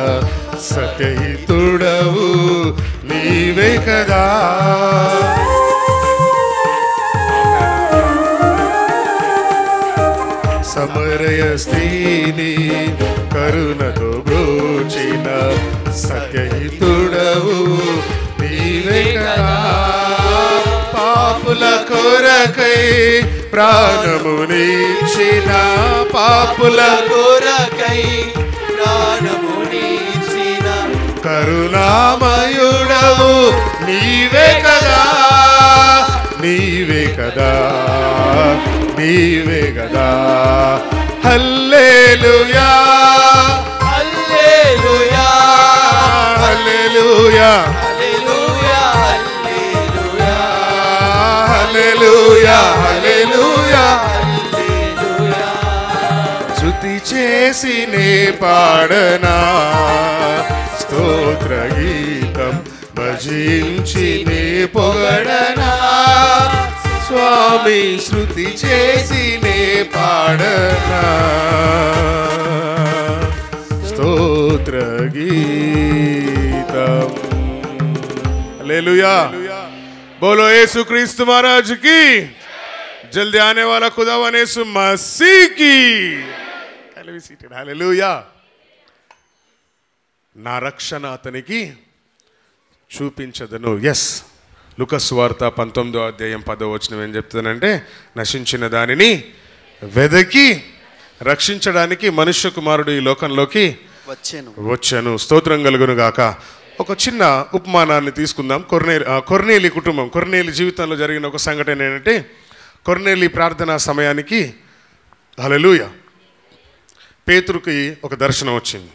సత్యహితుడవు నీవే కదా. సమరయ స్త్రీని కరుణతో బ్రోచిన సత్యహితుడవు నీవే కదా. పాపుల కొరకై ప్రాణమునిచ్చిన, పాపుల కొరకై ప్రాణమునిచ్చిన కరుణామయుడవు నీవే కదా, నీవే కదా, నీవే కదా. హల్లెలూయా, హల్లెలూయా, హల్లెలూయా, హల్లెలూయా, హల్లెలూయా, హల్లెలూయా, హల్లెలూయా. శృతి చేసి నే పాడనా స్తోత్ర గీతం, భజించి నే పొగడనా స్వామి. శృతి చేసి నే పాడనా స్తోత్ర గీతం. హల్లెలూయా. बोलो यीशु क्रिस्त महाराज की, जल्दी आने वाला खुदावन यीशु मसीह की. హల్లెలూయా. నా రక్షణ అతనికి చూపించదను. ఎస్, లూకాసు వార్త 19వ అధ్యాయం 10వ వచనం ఏం చెప్తుందంటే, నశించిన దానిని వెదకి రక్షించడానికి మనుష్య కుమారుడు ఈ లోకంలోకి వచ్చాను. స్తోత్రం కలుగును గాక. ఒక చిన్న ఉపమానాన్ని తీసుకుందాం. కొర్నేలి కుటుంబం, కొర్నేలి జీవితంలో జరిగిన ఒక సంఘటన ఏంటంటే, కొర్నేలి ప్రార్థనా సమయానికి హల్లెలూయా పేతురుకి ఒక దర్శనం వచ్చింది.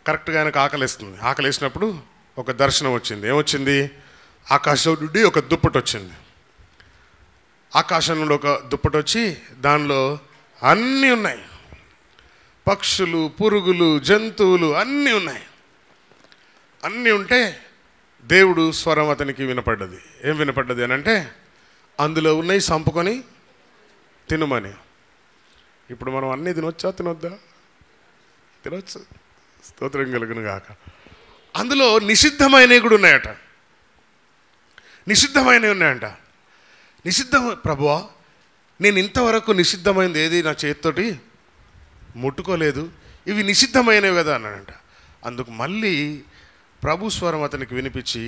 కరెక్ట్గా ఆయనకు ఆకలిస్తుంది. ఆకలేసినప్పుడు ఒక దర్శనం వచ్చింది. ఏమొచ్చింది? ఆకాశం నుండి ఒక దుప్పటి వచ్చింది. ఆకాశం నుండి ఒక దుప్పటి వచ్చి దానిలో అన్నీ ఉన్నాయి. పక్షులు, పురుగులు, జంతువులు అన్నీ ఉన్నాయి. అన్నీ ఉంటే దేవుడు స్వరం అతనికి వినపడ్డది. ఏం వినపడ్డది అని అంటే, అందులో ఉన్నాయి సంపుకొని తినమని. ఇప్పుడు మనం అన్నీ తినొద్దా? తినొచ్చు. స్తోత్రం కలుగును గాక. అందులో నిషిద్ధమైనవి కూడా ఉన్నాయట. నిషిద్ధమైనవి ఉన్నాయంట. ప్రభువా, నేను ఇంతవరకు నిషిద్ధమైనది ఏది నా చేతితోటి ముట్టుకోలేదు, ఇవి నిషిద్ధమైనవి కదా అన్నాడంట. అందుకు మళ్ళీ ప్రభు స్వరం అతనికి వినిపించి,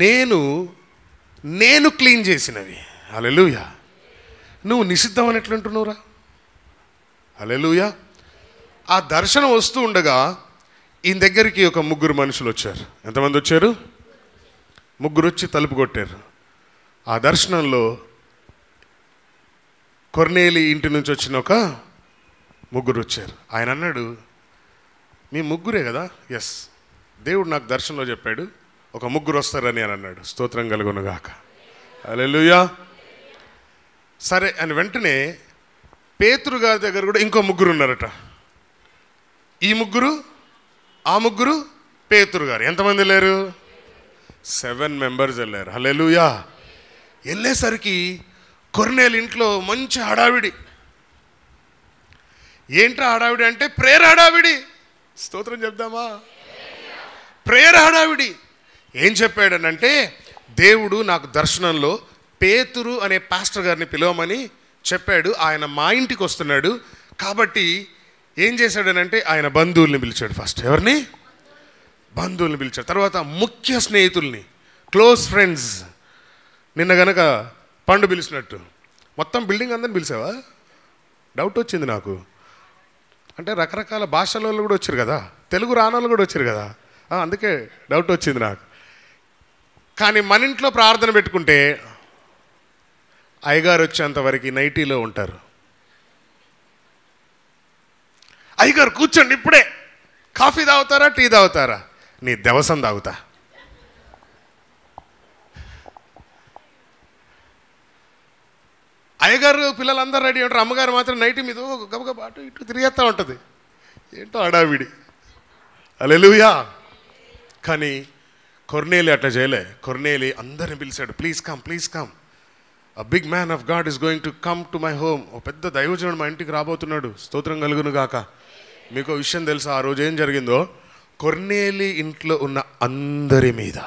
నేను క్లీన్ చేసినవి. హల్లెలూయా. నువ్వు నిషిద్ధం అని ఎట్లంటున్నావురా? హల్లెలూయా. ఆ దర్శనం వస్తూ ఉండగా ఈయన దగ్గరికి ఒక 3 మనుషులు వచ్చారు. ఎంతమంది వచ్చారు? 3 వచ్చి తలుపు కొట్టారు. ఆ దర్శనంలో కొర్నేలి ఇంటి నుంచి వచ్చిన ఒక 3 వచ్చారు. ఆయన అన్నాడు, మీ 3 కదా? ఎస్, దేవుడు నాకు దర్శనంలో చెప్పాడు ఒక 3 వస్తారని అని అన్నాడు. స్తోత్రం కలుగును గాక. హల్లెలూయా. సరే అని వెంటనే పేతురు గారి దగ్గర కూడా ఇంకో 3 ఉన్నారట. ఈ 3, ఆ 3, పేతురు గారు. ఎంతమంది వెళ్ళారు? 7 మెంబర్స్ వెళ్ళారు. హల్లెలూయా. వెళ్ళేసరికి కొర్నేలి ఇంట్లో మంచి హడావిడి. ఏంట్రా హడావిడి అంటే, ప్రేయర్ హడావిడి. స్తోత్రం చెప్దామా? ప్రేయర్ హడావిడి. ఏం చెప్పాడనంటే, దేవుడు నాకు దర్శనంలో పేతురు అనే పాస్టర్ గారిని పిలవమని చెప్పాడు. ఆయన మా ఇంటికి వస్తున్నాడు. కాబట్టి ఏం చేశాడనంటే, ఆయన బంధువుల్ని పిలిచాడు. ఫస్ట్ ఎవరిని? బంధువుల్ని పిలిచాడు. తర్వాత ముఖ్య స్నేహితుల్ని, క్లోజ్ ఫ్రెండ్స్. నిన్న గనక పండు పిలిచినట్టు మొత్తం బిల్డింగ్ అందరిని పిలిచావా? డౌట్ వచ్చింది నాకు. అంటే రకరకాల భాషల వాళ్ళు కూడా వచ్చారు కదా, తెలుగు రానోళ్ళు కూడా వచ్చారు కదా, అందుకే డౌట్ వచ్చింది నాకు. కానీ మన ఇంట్లో ప్రార్థన పెట్టుకుంటే అయ్యగారు వచ్చేంతవరకు నైటీలో ఉంటారు. అయ్యగారు కూర్చోండి, ఇప్పుడే కాఫీ తాగుతారా, టీ తాగుతారా? నీ దవసం తాగుతా. అయ్యగారు పిల్లలందరూ రెడీ ఉంటారు, అమ్మగారు మాత్రం నైటీ మీద గబగబా అటు ఇటు తిరిగేస్తూ ఉంటుంది. ఏంటో హడావిడి. హల్లెలూయా. కానీ కొర్నేలి అట్లా చేయలే. కొర్నేలి అందరిని పిలిచాడు. Please come, please come. A big man of God is going to come to my home. ఓ పెద్ద దైవజనుడు మా ఇంటికి రాబోతున్నాడు. స్తోత్రం కలుగును గాక. మీకు విషయం తెలుసా? ఆ రోజు ఏం జరిగిందో? కొర్నేలి ఇంట్లో ఉన్న అందరి మీద,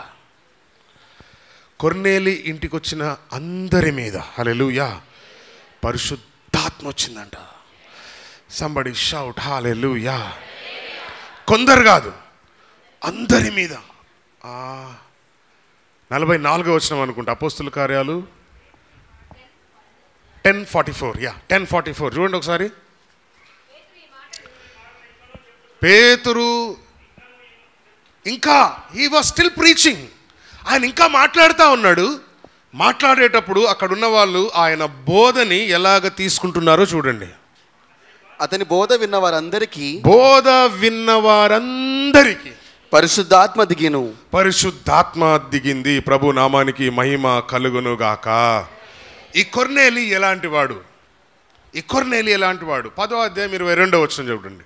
కొర్నేలి ఇంటికి వచ్చిన అందరి మీద హల్లెలూయా పరిశుద్ధాత్మ వచ్చిందంట. సంబడి షౌట్ హల్లెలూయా. కొందరు కాదు, అందరి మీద. 44వ వచనం అనుకుంటా, అపోస్తుల కార్యాలు 10:44. 10:44 చూడండి ఒకసారి. పేతురు ఇంకా హీ వాజ్ స్టిల్ ప్రీచింగ్. ఆయన ఇంకా మాట్లాడుతూ ఉన్నాడు. మాట్లాడేటప్పుడు అక్కడున్న వాళ్ళు ఆయన బోధని ఎలాగ తీసుకుంటున్నారో చూడండి. అతని బోధ విన్న వారందరికీ పరిశుద్ధాత్మ దిగింది. ప్రభు నామానికి మహిమ కలుగును గాక. ఈ కొర్నేలి ఎలాంటి వాడు? 10వ అధ్యాయం 22వ వచనం చూడండి.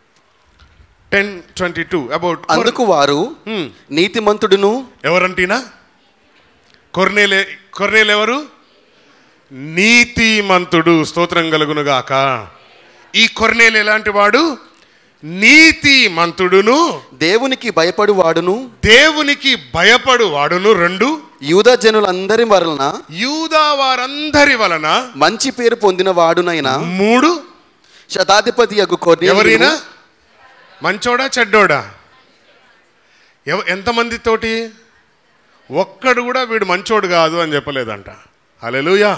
10:22 అబౌట్ అందుకు వారు నీతిమంతుడును. ఎవరంటీనా? కొర్నేలి ఎవరు? నీతిమంతుడు. స్తోత్రం కలుగును గాక. ఈ కొర్నేలి ఎలాంటి వాడు? నీతిమంతుడును, దేవునికి భయపడువాడును. 2 యూదా వారందరి వలన మంచి పేరు పొందిన వాడునైనా. 3 శతాధిపతి యగు కొర్నేలి. ఎవరైనా మంచోడా చెడ్డోడా? ఎంతమంది తోటి? ఒక్కడు కూడా వీడు మంచోడు కాదు అని చెప్పలేదంట. హల్లెలూయా.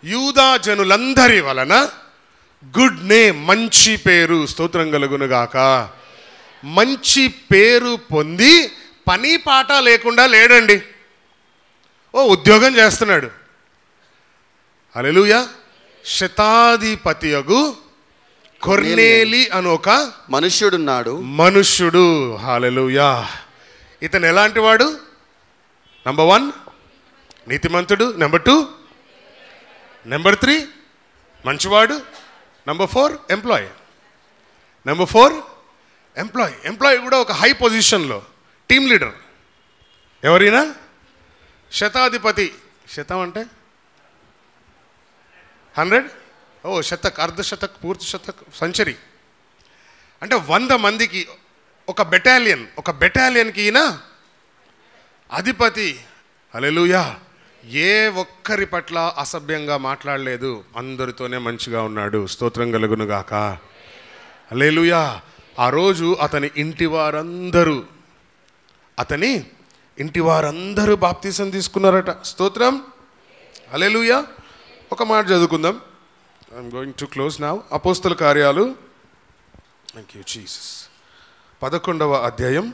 యూదా జనులందరి వలన గుడ్ నేమ్, మంచి పేరు, స్తోత్రం కలుగునుగాక. మంచి పేరు పొంది పని పాట లేకుండా లేడండి. ఉద్యోగం చేస్తున్నాడు. హల్లెలూయా. శతాధిపతియగు కొర్నేలి అని ఒక మనుష్యుడు. హల్లెలూయా. ఇతను ఎలాంటి వాడు? నంబర్ 1 నీతిమంతుడు, నెంబర్ 2 నెంబర్ 3 మంచివాడు, నెంబర్ 4 ఎంప్లాయీ కూడా ఒక హై పొజిషన్లో, టీమ్ లీడర్. ఎవరైనా శతాధిపతి. శతం అంటే 100, శతక్, అర్ధశతక్, పూర్తి శతక్, సెంచరీ అంటే 100 మందికి ఒక బెటాలియన్కి ఈయన అధిపతి. హల్లెలూయా. ఏ ఒక్కరి పట్ల అసభ్యంగా మాట్లాడలేదు, అందరితోనే మంచిగా ఉన్నాడు. స్తోత్రం కలుగునుగాక. హల్లెలూయా. ఆ రోజు అతని ఇంటి వారందరూ బాప్తీసం తీసుకున్నారట. స్తోత్రం. హల్లెలూయా. ఒక మాట చదువుకుందాం. I'm going to close now. అపోస్తల కార్యాలు, థ్యాంక్ యూ జీసస్, 11వ అధ్యాయం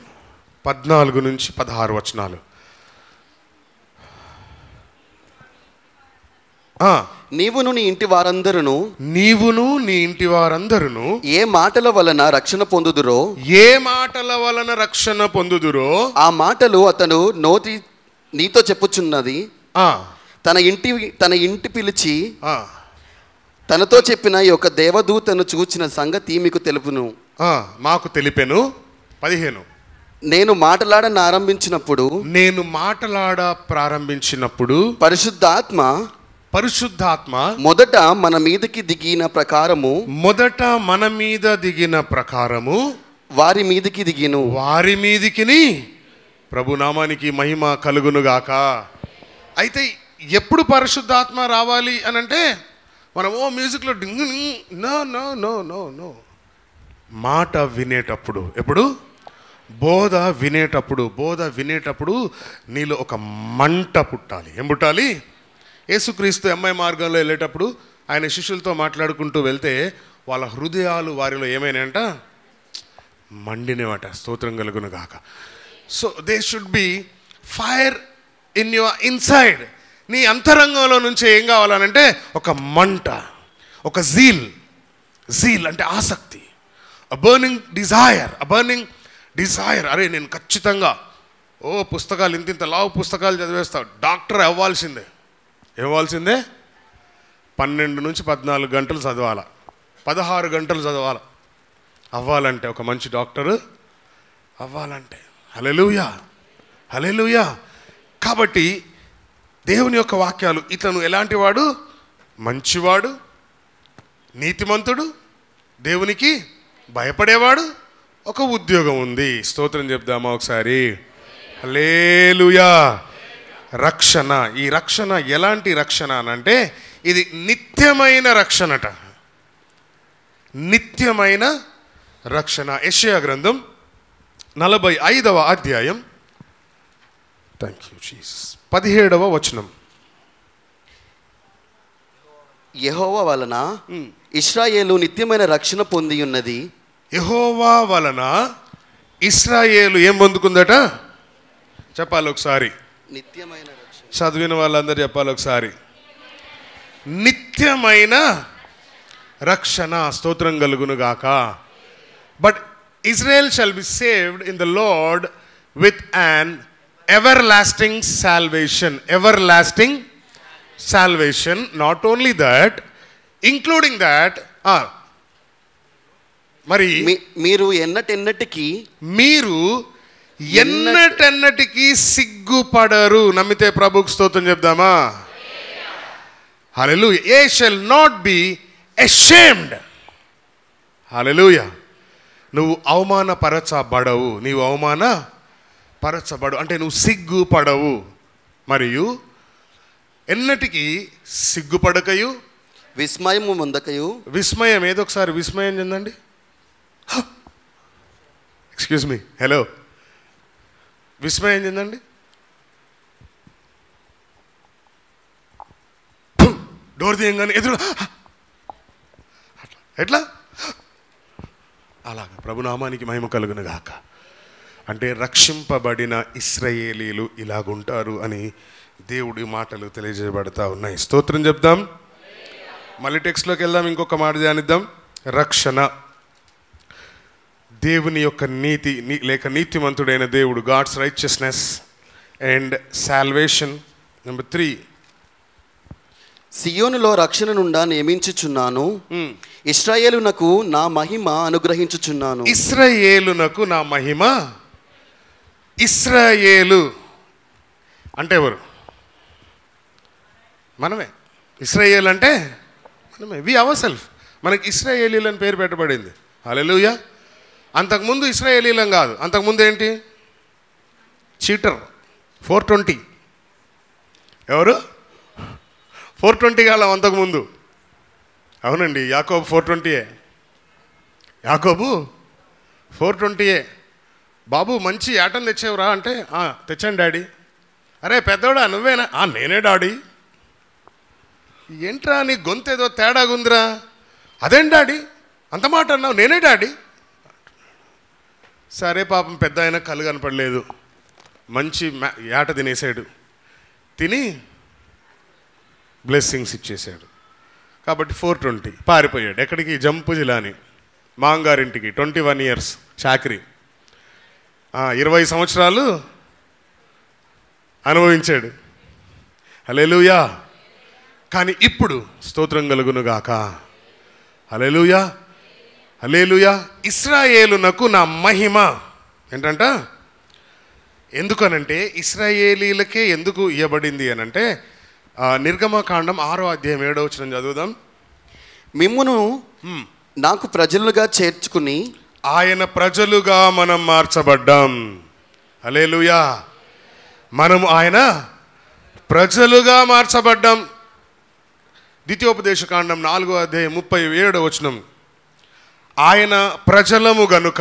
14 నుంచి 16 వచనాలు. నీవును నీ ఇంటి వారందరును ఏ మాటల వలన రక్షణ పొందుదురో ఆ మాటలు అతను నీతో చెప్పుచున్నది. తన ఇంటి పిలిచి తనతో చెప్పిన ఈ యొక్క దేవదూతను చూచిన సంగతి మీకు తెలుపును, మాకు తెలిపెను. 15 నేను మాటలాడ ప్రారంభించినప్పుడు పరిశుద్ధాత్మ మొదట మన మీదకి దిగిన ప్రకారము వారి మీదికి ప్రభునామానికి మహిమ కలుగునుగాక. అయితే ఎప్పుడు పరిశుద్ధాత్మ రావాలి అని అంటే, మనం మ్యూజిక్లో నో మాట వినేటప్పుడు, ఎప్పుడు బోధ వినేటప్పుడు నీలో ఒక మంట పుట్టాలి. ఏం పుట్టాలి? యేసుక్రీస్తు ఎంఐ మార్గంలో వెళ్ళేటప్పుడు ఆయన శిష్యులతో మాట్లాడుకుంటూ వెళ్తే వాళ్ళ హృదయాలు వారిలో ఏమైనాయంట? మండినవట. స్తోత్రం కలుగునుగాక. So they should be fire in your inside. నీ అంతరంగంలో నుంచి ఏం కావాలనంటే ఒక మంట, ఒక జీల్ అంటే ఆసక్తి, బర్నింగ్ డిజైర్. అరే నేను ఖచ్చితంగా పుస్తకాలు ఇంత లావు పుస్తకాలు చదివేస్తా, డాక్టర్ అవ్వాల్సిందే. 12 నుంచి 14 గంటలు చదవాల, 16 గంటలు చదవాల అవ్వాలంటే, ఒక మంచి డాక్టరు అవ్వాలంటే. హల్లెలూయా. కాబట్టి దేవుని యొక్క వాక్యాలు, ఇతను ఎలాంటి వాడు? మంచివాడు, నీతిమంతుడు, దేవునికి భయపడేవాడు, ఒక ఉద్యోగం ఉంది. స్తోత్రం చెప్దామా ఒకసారి? హల్లెలూయా. రక్షణ. ఈ రక్షణ ఎలాంటి రక్షణ అనంటే, ఇది నిత్యమైన రక్షణట. నిత్యమైన రక్షణ. యెషయా గ్రంథం 45వ అధ్యాయం, థ్యాంక్ యూ జీసస్, 17వ వచనం. యెహోవా వలన ఇశ్రాయేలు నిత్యమైన రక్షణ పొంది ఉన్నది. యెహోవా వలన ఇశ్రాయేలు ఏం పొందుకుందట? చెప్పాలి ఒకసారి. నిత్యమైన రక్షణ. చదివిన వాళ్ళందరూ చెప్పాలి ఒకసారి. నిత్యమైన రక్షణ. స్తోత్రం కలుగునుగాక. But Israel shall be saved in the lord with an everlasting salvation. Not only that, including that, మరి మీరు ఎన్నటెన్నటికి సిగ్గుపడరు. నమ్మితే ప్రభుకు స్తోత్రం చెప్దామా? హల్లెలూయా. ఏ షల్ నాట్ బి అషేమ్డ్. హల్లెలూయా. నువ్వు అవమానపరచబడవు, అంటే నువ్వు సిగ్గుపడవు. మరియు ఎన్నటికీ సిగ్గుపడకయు విస్మయము పొందకయు. విస్మయం ఏదో ఒకసారి విస్మయం చెందండి. Excuse me, hello. విస్మయం చెందండి. డోర్ తీయంగానే ఎదురు ఎట్లా అలాగా ప్రభునామానికి మహిమ కలుగును గాక. అంటే రక్షింపబడిన ఇశ్రాయేలీలు ఇలాగుంటారు అని దేవుడి మాటలు తెలియజేయబడతా ఉన్నాయి. స్తోత్రం చెప్దాం. మళ్ళీ టెక్స్ట్లోకి వెళ్దాం, ఇంకొక మాట ధ్యానిద్దాం. రక్షణ, దేవుని యొక్క నీతి లేక నీతిమంతుడైన దేవుడు, God's righteousness and salvation. Number 3, సియోనులో రక్షణ నుండా నియమించుచున్నాను, ఇశ్రాయేలునకు నా మహిమ అనుగ్రహించుచున్నాను. ఇశ్రాయేలునకు నా మహిమ. ఇశ్రాయేలు అంటే ఎవరు? మనమే. ఇశ్రాయేల్ అంటే మనమే, వి అవర్ సెల్ఫ్. మనకి ఇశ్రాయేలీలు అని పేరు పెట్టబడింది. హల్లెలూయా. అంతకుముందు ఇశ్రాయేలీలం కాదు. అంతకుముందు ఏంటి? చీటర్. 420. ఎవరు? 420 కాలం అంతకుముందు. అవునండి, యాకోబు 420. యాకోబు 420. బాబు మంచి యాటను తెచ్చేవరా అంటే తెచ్చాను డాడీ. అరే పెద్దోడా నువ్వేనా? నేనే డాడీ. ఏంట్రా నీ గొంతు ఏదో తేడాగుందిరా. అదేం డాడీ అంత మాట అన్నావు? నేనే డాడీ. సరే పాపం పెద్ద ఆయన కళ్ళు కనపడలేదు, మంచి యాట తినేసాడు. తిని బ్లెస్సింగ్స్ ఇచ్చేసాడు. కాబట్టి 420 పారిపోయాడు. ఎక్కడికి? జంపు జిల్లాని మాంగారింటికి. 21 years చాకరీ. 20 సంవత్సరాలు అనుభవించాడు. హల్లెలూయా. కానీ ఇప్పుడు స్తోత్రం కలుగును గాక. హల్లెలూయా, హల్లెలూయా. ఇశ్రాయేలునకు నా మహిమ ఏంటంట? ఎందుకనంటే ఇశ్రాయేలీలకే ఎందుకు ఇవ్వబడింది అనంటే, నిర్గమకాండం 6వ అధ్యాయం 7వ వచనం చదువుదాం. మిమ్మును నాకు ప్రజలుగా చేర్చుకుని, ఆయన ప్రజలుగా మనం మార్చబడ్డాం. హల్లెలూయా. మనము ఆయన ప్రజలుగా మార్చబడ్డాం. ద్వితీయోపదేశకాండం 4వ అధ్యాయం 37వ వచనం. ఆయన ప్రజలము గనుక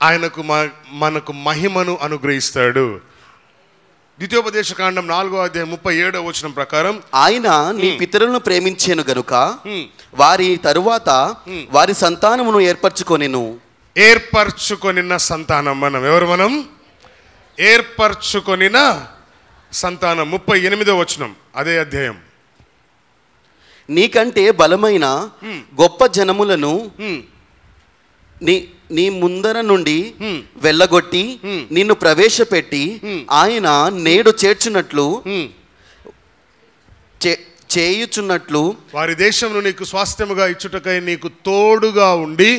ఆయనకు మనకు మహిమను అనుగ్రహిస్తాడు. ద్వితీయోపదేశకాండం 4వ అధ్యాయం 37వ వచనం ప్రకారం, ఆయన నీ పితరులను ప్రేమించేను గనుక వారి తరువాత వారి సంతానమును ఏర్పరచుకొనిన సంతానం. మనం ఎవరు? మనం ఏర్పరచుకొనిన సంతానం. 38వ వచనం అదే అధ్యాయం. నీకంటే బలమైన గొప్ప జనములను నీ ముందర నుండి వెళ్ళగొట్టి నిన్ను ప్రవేశపెట్టి ఆయన నేడు చేయుచున్నట్లు వారి దేశంలో నీకు స్వాస్థ్యముగా ఇచ్చుటకై నీకు తోడుగా ఉండి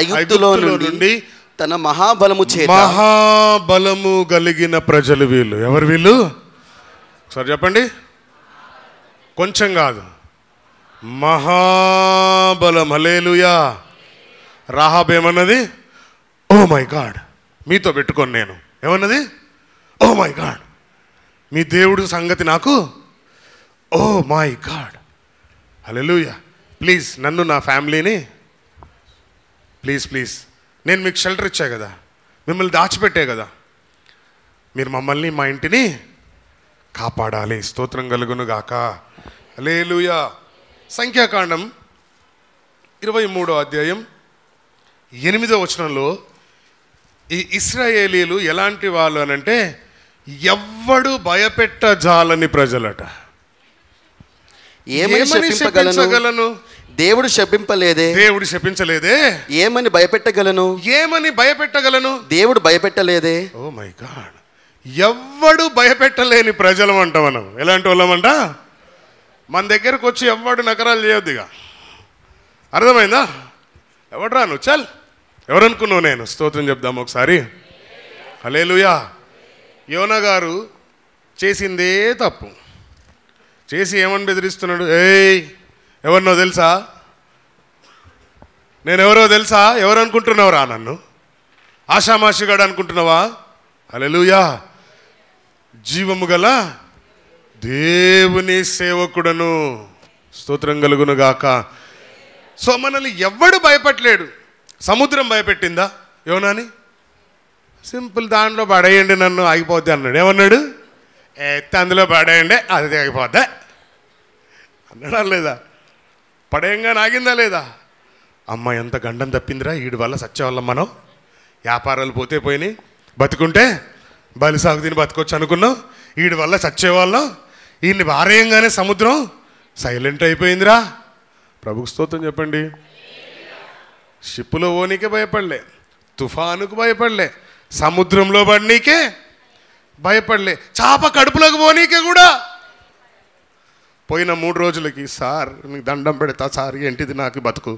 ఐగుప్తులో నుండి తన మహాబలము కలిగిన ప్రజలు వీళ్ళు. ఎవరు వీళ్ళు? సరే చెప్పండి. కొంచెం కాదు, మహాబలం. హల్లెలూయా. రాహాబ్ ఏమన్నది? ఓ మై గాడ్, మీతో పెట్టుకోను నేను. ఏమన్నది? ఓ మై గాడ్, మీ దేవుడు సంగతి నాకు. Oh my God. Hallelujah. Please నన్ను, నా ఫ్యామిలీని ప్లీజ్ నేను మీకు షెల్టర్ ఇచ్చా కదా, మిమ్మల్ని దాచిపెట్టే కదా, మీరు మమ్మల్ని మా ఇంటిని కాపాడాలి. స్తోత్రం కలుగును గాక. హల్లెలూయా. సంఖ్యాకాండం 23వ అధ్యాయం 8వ వచనంలో ఈ ఇశ్రాయేలీలు ఎలాంటి వాళ్ళు అనంటే, ఎవ్వడు భయపెట్టజాలని ప్రజలట. ఏమని శపించగలను? దేవుడు శపింపలేదే. దేవుడు శపించలేదే. ఏమని భయపెట్టగలను? దేవుడు భయపెట్టలేదే. ఓ మై గాడ్. ఎవ్వడు భయపెట్టలేని ప్రజలం అంట మనం. ఎలాంటి వాళ్ళమంట? మన దగ్గరకు వచ్చి ఎవ్వడు నకరాలు చేయొద్దుగా. అర్థమైందా? ఎవడ్రా నువ్వు? చల్, ఎవరనుకున్నావు నేను? స్తోత్రం చెప్దాం ఒకసారి. హల్లెలూయా. యోనా గారు చేసిందే తప్పు చేసి ఏమని బెదిరిస్తున్నాడు? ఏయ్, ఎవరినో తెలుసా? నేనెవరో తెలుసా? ఎవరు అనుకుంటున్నావురా నన్ను? ఆషామాషిగాడు అనుకుంటున్నావా? హల్లెలూయా. జీవము గల దేవుని సేవకుడను. స్తోత్రం కలుగును గాక. సో మనల్ని ఎవ్వడు భయపడలేడు. సముద్రం భయపెట్టిందా యోనాని? సింపుల్, దాంట్లో పడేయండి నన్ను, ఆగిపోద్ది అన్నాడు. ఏమన్నాడు? అందులో పడేయండి, అది ఆగిపోద్దా? అన్నడా లేదా? పడేయంగా నాగిందా లేదా? అమ్మ ఎంత గండం తప్పిందిరా వీడి వల్ల సచ్చేవాళ్ళం మనం. వ్యాపారాలు పోతే పోయినాయి, బతుకుంటే బలి సాగు తిని బతకొచ్చు అనుకున్నాం. వీడి వల్ల చచ్చేవాళ్ళం. వీడిని భారేయంగానే సముద్రం సైలెంట్ అయిపోయిందిరా. ప్రభుకు స్తోత్రం చెప్పండి. షిప్పులో ఓనికే భయపడలే, తుఫానుకు భయపడలే, సముద్రంలో పడినీకే భయపడలే, చాప కడుపులోకి పోనీకే కూడా. పోయిన 3 రోజులకి, సార్ మీకు దండం పెడతా సార్, ఏంటిది నాకు బతుకు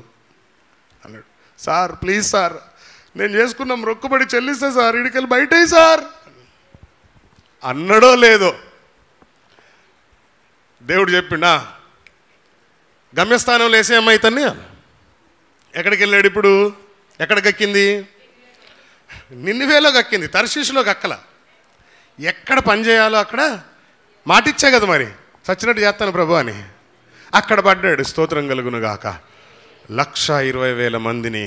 అన్నాడు. సార్ ప్లీజ్ సార్, నేను చేసుకున్న మొక్కుబడి చెల్లిస్తా సార్, ఇడికెళ్ళి బయట సార్ అన్నడో లేదో దేవుడు చెప్పిండా గమ్యస్థానంలో వేసేయమ్మ ఇతన్ని. ఎక్కడికి వెళ్ళాడు ఇప్పుడు? ఎక్కడ కక్కింది? నిన్నవేలో కక్కింది, తర్షీషులో కక్కల. ఎక్కడ పని చేయాలో అక్కడ మాటిచ్చా కదా మరి, చచ్చినట్టు చేస్తాను ప్రభు అని. అక్కడ పడ్డాడు. స్తోత్రం కలుగును గాక. 120,000 మందిని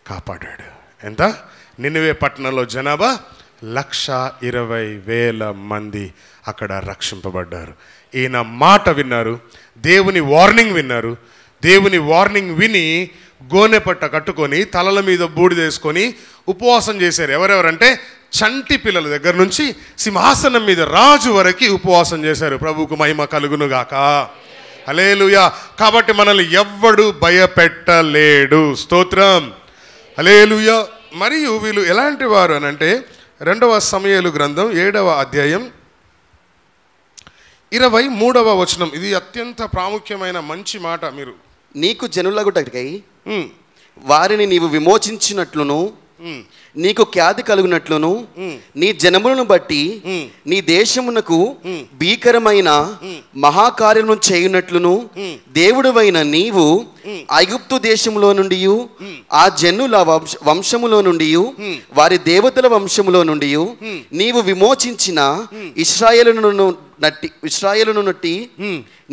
కాపాడాడు. ఎంత? నిన్నవే పట్టణంలో జనాభా 120,000 మంది అక్కడ రక్షింపబడ్డారు. ఈయన మాట విన్నారు, దేవుని వార్నింగ్ విన్నారు. దేవుని వార్నింగ్ విని గోనె పట్ట కట్టుకొని తలల మీద బూడిదేసుకొని ఉపవాసం చేశారు. ఎవరెవరంటే చంటి పిల్లల దగ్గర నుంచి సింహాసనం మీద రాజు వరకు ఉపవాసం చేశారు. ప్రభువుకు మహిమ కలుగునుగాక. హల్లెలూయా. కాబట్టి మనల్ని ఎవ్వడు భయపెట్టలేడు. స్తోత్రం. హల్లెలూయా. మరియు వీళ్ళు ఎలాంటి వారు అని అంటే 2వ సమూయేలు గ్రంథం 7వ అధ్యాయం 23వ వచనం. ఇది అత్యంత ప్రాముఖ్యమైన మంచి మాట. మీరు నీకు జనులగుటకై వారిని నీవు విమోచించినట్లును నీకు ఖ్యాతి కలుగునట్లును నీ జనములను బట్టి నీ దేశమునకు భీకరమైన మహాకార్యము చేయునట్లును దేవుడువైన నీవు ఐగుప్తు దేశములో నుండి ఆ జనుల వంశములో నుండి వారి దేవతల వంశములో నుండి నీవు విమోచించిన ఇశ్రాయేలును నట్టి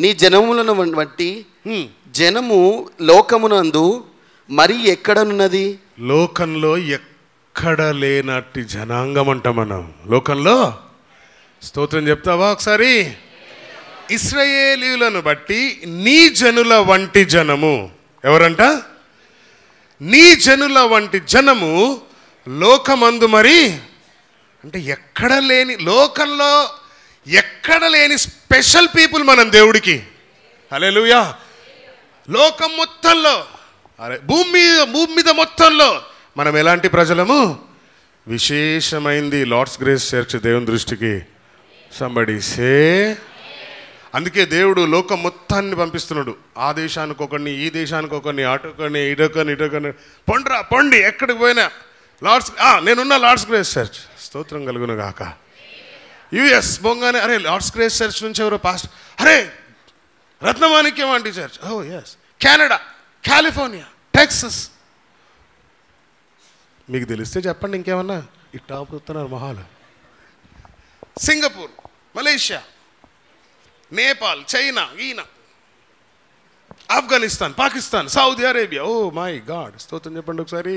నీ జనములను బట్టి జనము లోకమునందు మరి ఎక్కడనున్నది? లోకంలో ఎక్కడ లేనట్టి జనాంగం అంట మనం. లోకంలో స్తోత్రం చెప్తావా ఒకసారి? ఇశ్రాయేలీయులను బట్టి నీ జనుల వంటి జనము. ఎవరంట? నీ జనుల వంటి జనము లోకమందు మరి అంటే ఎక్కడ లేని, లోకంలో ఎక్కడ లేని స్పెషల్ పీపుల్ మనం దేవుడికి. హల్లెలూయా. లోకం మొత్తంలో, అరే భూమి మీద మొత్తంలో మనం ఎలాంటి ప్రజలము? విశేషమైంది లార్డ్స్ గ్రేస్ చర్చ్ దేవుని దృష్టికి. సంబడి సే. అందుకే దేవుడు లోకం మొత్తాన్ని పంపిస్తున్నాడు. ఆ దేశానికి ఒకరిని, ఈ దేశానికి ఒకరిని, అటొకరిని, ఇటొకరిని పొండి ఎక్కడికి పోయినా లార్డ్స్, నేనున్న లార్డ్స్ గ్రేస్ చర్చ్. స్తోత్రం కలుగును గాక. యుఎస్ బొంగానే, అరే లార్డ్స్ గ్రేస్ చర్చ్ నుంచి ఎవరో పాస్టర్, అరే రత్నమాణిక్యం ఆంటీ చర్చ్. ఓ ఎస్. Canada, California, Texas. మీకు తెలిస్తే చెప్పండి ఇంకేమన్నా. ఇట్టా పుడుతున్నారు మొహాలు. సింగపూర్, మలేషియా, నేపాల్, చైనా, ఈయన Afghanistan, Pakistan, Saudi Arabia. Oh my God. స్తోత్రం చెప్పండి ఒకసారి.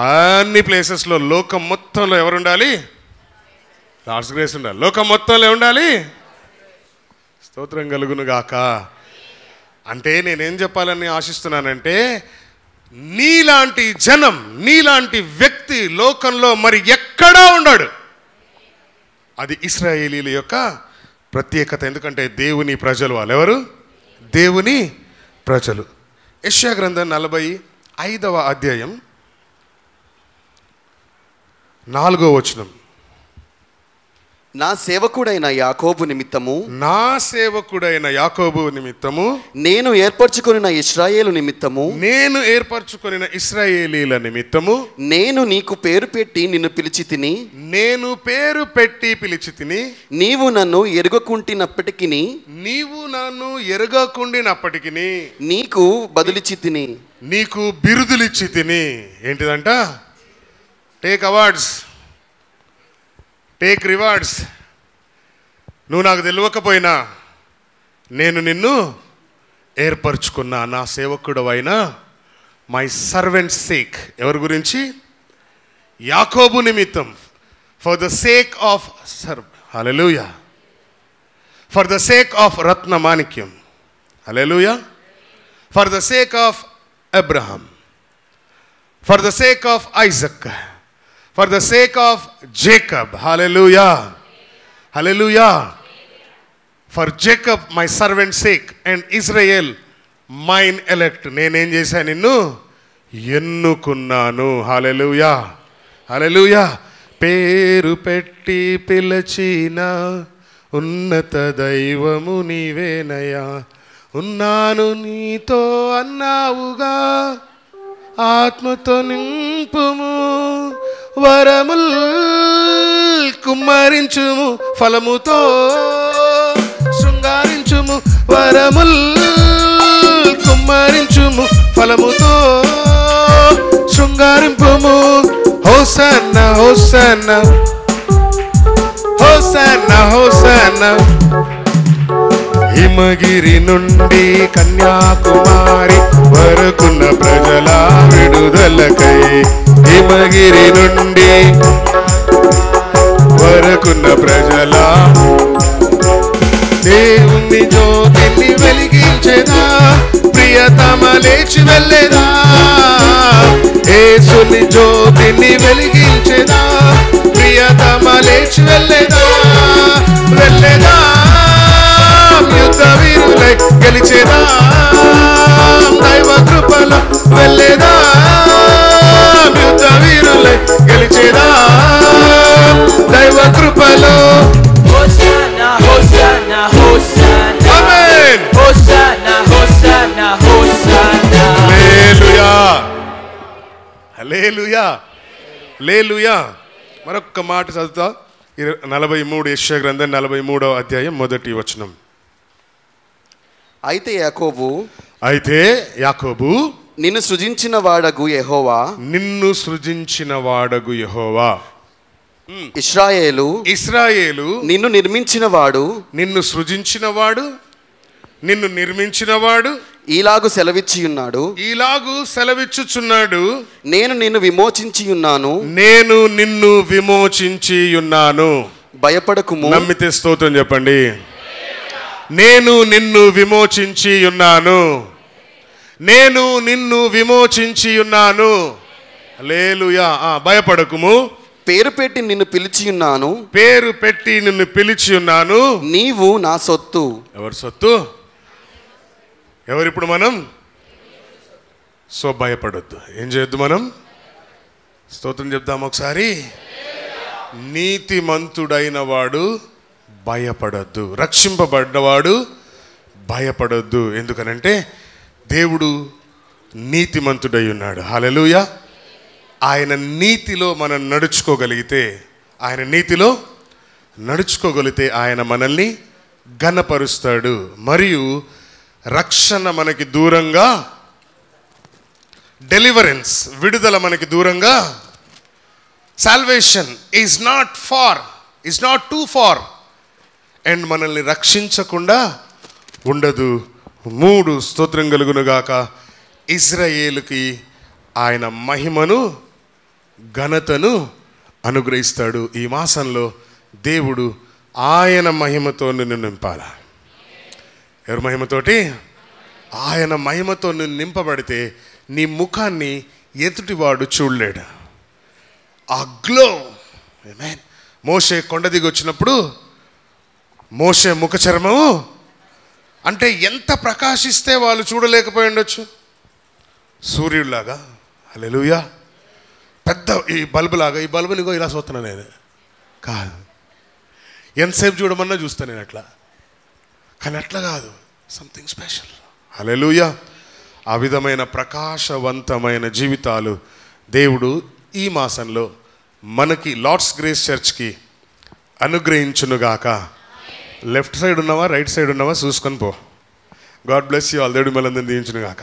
అన్ని ప్లేసెస్లో లోకం మొత్తంలో ఎవరు ఉండాలి? లార్డ్స్ గ్రేస్ ఉండాలి. లోకం మొత్తంలో ఉండాలి. స్తోత్రం కలుగును గాక. అంటే నేనేం చెప్పాలని ఆశిస్తున్నానంటే, నీలాంటి జనం, నీలాంటి వ్యక్తి లోకంలో మరి ఎక్కడా ఉన్నాడు. అది ఇశ్రాయేలీల యొక్క ప్రత్యేకత. ఎందుకంటే దేవుని ప్రజలు. వాళ్ళు ఎవరు? దేవుని ప్రజలు. యెషయా గ్రంథం 45వ అధ్యాయం 4వ వచనం. నా సేవకుడైన యాకోబు నిమిత్తము, నా సేవకుడైన యాకోబు నిమిత్తము, నేను ఏర్పరచుకొనిన ఇశ్రాయేలు నిమిత్తము, నేను ఏర్పరచుకొనిన ఇశ్రాయేలీల నిమిత్తము, నేను నీకు పేరు పెట్టి నిన్ను పిలిచి తిని, నేను పేరు పెట్టి పిలిచి తిని, నీవు నన్ను ఎరుగకుంటినప్పటికి, నీవు నన్ను ఎరగకుండినప్పటికి నీకు బదులిచ్చి తిని, నీకు బిరుదులిచ్చి తిని. ఏంటిదంట? Take awards, take rewards. నువ్వు నాకు తెలియకపోయినా నేను నిన్ను ఏర్పరచుకున్నా, నా సేవకుడు అయినా, మై సర్వెంట్ సేక్. ఎవరి గురించి? యాకోబు నిమిత్తం. ఫర్ ద సేక్ ఆఫ్ హల్లెలూయా. ఫర్ ద సేక్ ఆఫ్ రత్నమాణిక్యం. హల్లెలూయా. For the sake of Abraham, for the sake of Isaac, for the sake of Jacob. హల్లెలూయా, హల్లెలూయా. For Jacob my servant sake and Israel mine elect. నేనేం చేశాను? నిన్ను ఎన్నుకున్నాను. హల్లెలూయా, హల్లెలూయా. పేరు పెట్టి పిలచిన ఉన్నత దైవము నీవేనయ్యా. ఉన్నాను నీతో అన్నావుగా, ఆత్మతో నింపుము, వరముల్ కుమ్మరించుము, ఫలముతో శృంగారించుము, వరముల్ కుమ్మరించుము, ఫలముతో శృంగారింపుము. హోసన్నా హోసన్నా హోసన్నా హోసన్నా. హిమగిరి నుండి కన్యాకుమారి వరకున్న ప్రజల విడుదలకై, హిమగిరి నుండి వరకున్న ప్రజల దేవుని జ్యోతిని వెలిగించేదా, ప్రియతమ లేచి వెళ్ళేదా. యేసుని జ్యోతిని వెలిగించేదా, ప్రియతమ లేచి వెళ్ళేదా. వెళ్ళేదా యుద్ధ వీరులై గెలిచేదా, దైవ కృపలో వెళ్ళేదా. యుద్ధ వీరులై గెలిచేదా, దైవ కృపలో. Hosanna, Hosanna, Hosanna. Amen. Hosanna, Hosanna, Hosanna. హల్లెలూయా, హల్లెలూయా, హల్లెలూయా. మరొక్క మాట చదువుతా. 43 యెషయా గ్రంథం 43వ అధ్యాయం 1వ వచనం. అయితే యాకోబు, అయితే యాకోబు, నిన్ను సృజించిన వాడగు యెహోవా, నిన్ను సృజించిన వాడగు యెహోవా. ఇశ్రాయేలు, ఇశ్రాయేలు, నిన్ను నిర్మించిన వాడు, నిన్ను సృజించినవాడు, నిన్ను నిర్మించినవాడు ఈలాగు సెలవిచ్చి ఉన్నాడు, ఈలాగు సెలవిచ్చుచున్నాడు. నేను నిన్ను విమోచించి ఉన్నాను, నేను నిన్ను విమోచించి ఉన్నాను. భయపడకుము. నమ్మితే స్తోత్రం చెప్పండి. నేను నిన్ను విమోచించి ఉన్నాను, నేను నిన్ను విమోచించి ఉన్నాను. హల్లెలూయా. భయపడకుము. పేరు పెట్టి నిన్ను పిలిచి ఉన్నాను, పేరు పెట్టి నిన్ను పిలిచి ఉన్నాను. నీవు నా సొత్తు. ఎవరి సొత్తు? ఎవరిప్పుడు మనం? సో భయపడొద్దు. ఏం చేయొద్దు మనం? స్తోత్రం చెప్దాం ఒకసారి. నీతిమంతుడైన వాడు భయపడొద్దు, రక్షింపబడ్డవాడు భయపడొద్దు. ఎందుకనంటే దేవుడు నీతిమంతుడై ఉన్నాడు. హల్లెలూయా. ఆయన నీతిలో మనం నడుచుకోగలిగితే, ఆయన నీతిలో నడుచుకోగలిగితే ఆయన మనల్ని ఘనపరుస్తాడు. మరియు రక్షణ మనకి దూరంగా, డెలివరెన్స్ విడుదల మనకి దూరంగా, salvation is not far, is not too far, and మనల్ని రక్షించకుండా ఉండదు. 3 స్తోత్రం కలుగునుగాక. ఇజ్రాయేలుకి ఆయన మహిమను ఘనతను అనుగ్రహిస్తాడు. ఈ మాసంలో దేవుడు ఆయన మహిమతో నిన్ను నింపాల. ఎవరి మహిమతోటి? ఆయన మహిమతో నిన్ను నింపబడితే నీ ముఖాన్ని ఎదుటివాడు చూడలేడు. ఆ గ్లో. మోషే కొండ దిగి వచ్చినప్పుడు మోషే ముఖ చర్మము అంటే ఎంత ప్రకాశిస్తే వాళ్ళు చూడలేకపోయి ఉండొచ్చు. సూర్యుడిలాగా. హల్లెలూయా. పెద్ద ఈ బల్బు లాగా, ఈ బల్బునిగో ఇలా చూస్తున్నా నేను కాదు. ఎంతసేపు చూడమన్నా చూస్తాను నేను అట్లా, కానీ అట్లా కాదు, సంథింగ్ స్పెషల్. హల్లెలూయా. ఆ విధమైన ప్రకాశవంతమైన జీవితాలు దేవుడు ఈ మాసంలో మనకి లార్డ్స్ గ్రేస్ చర్చ్కి అనుగ్రహించునుగాక. లెఫ్ట్ సైడ్ ఉన్నావా రైట్ సైడ్ ఉన్నావా చూసుకొని పో. God bless you all. దేవుడు మనందరిని దీవించునుగాక.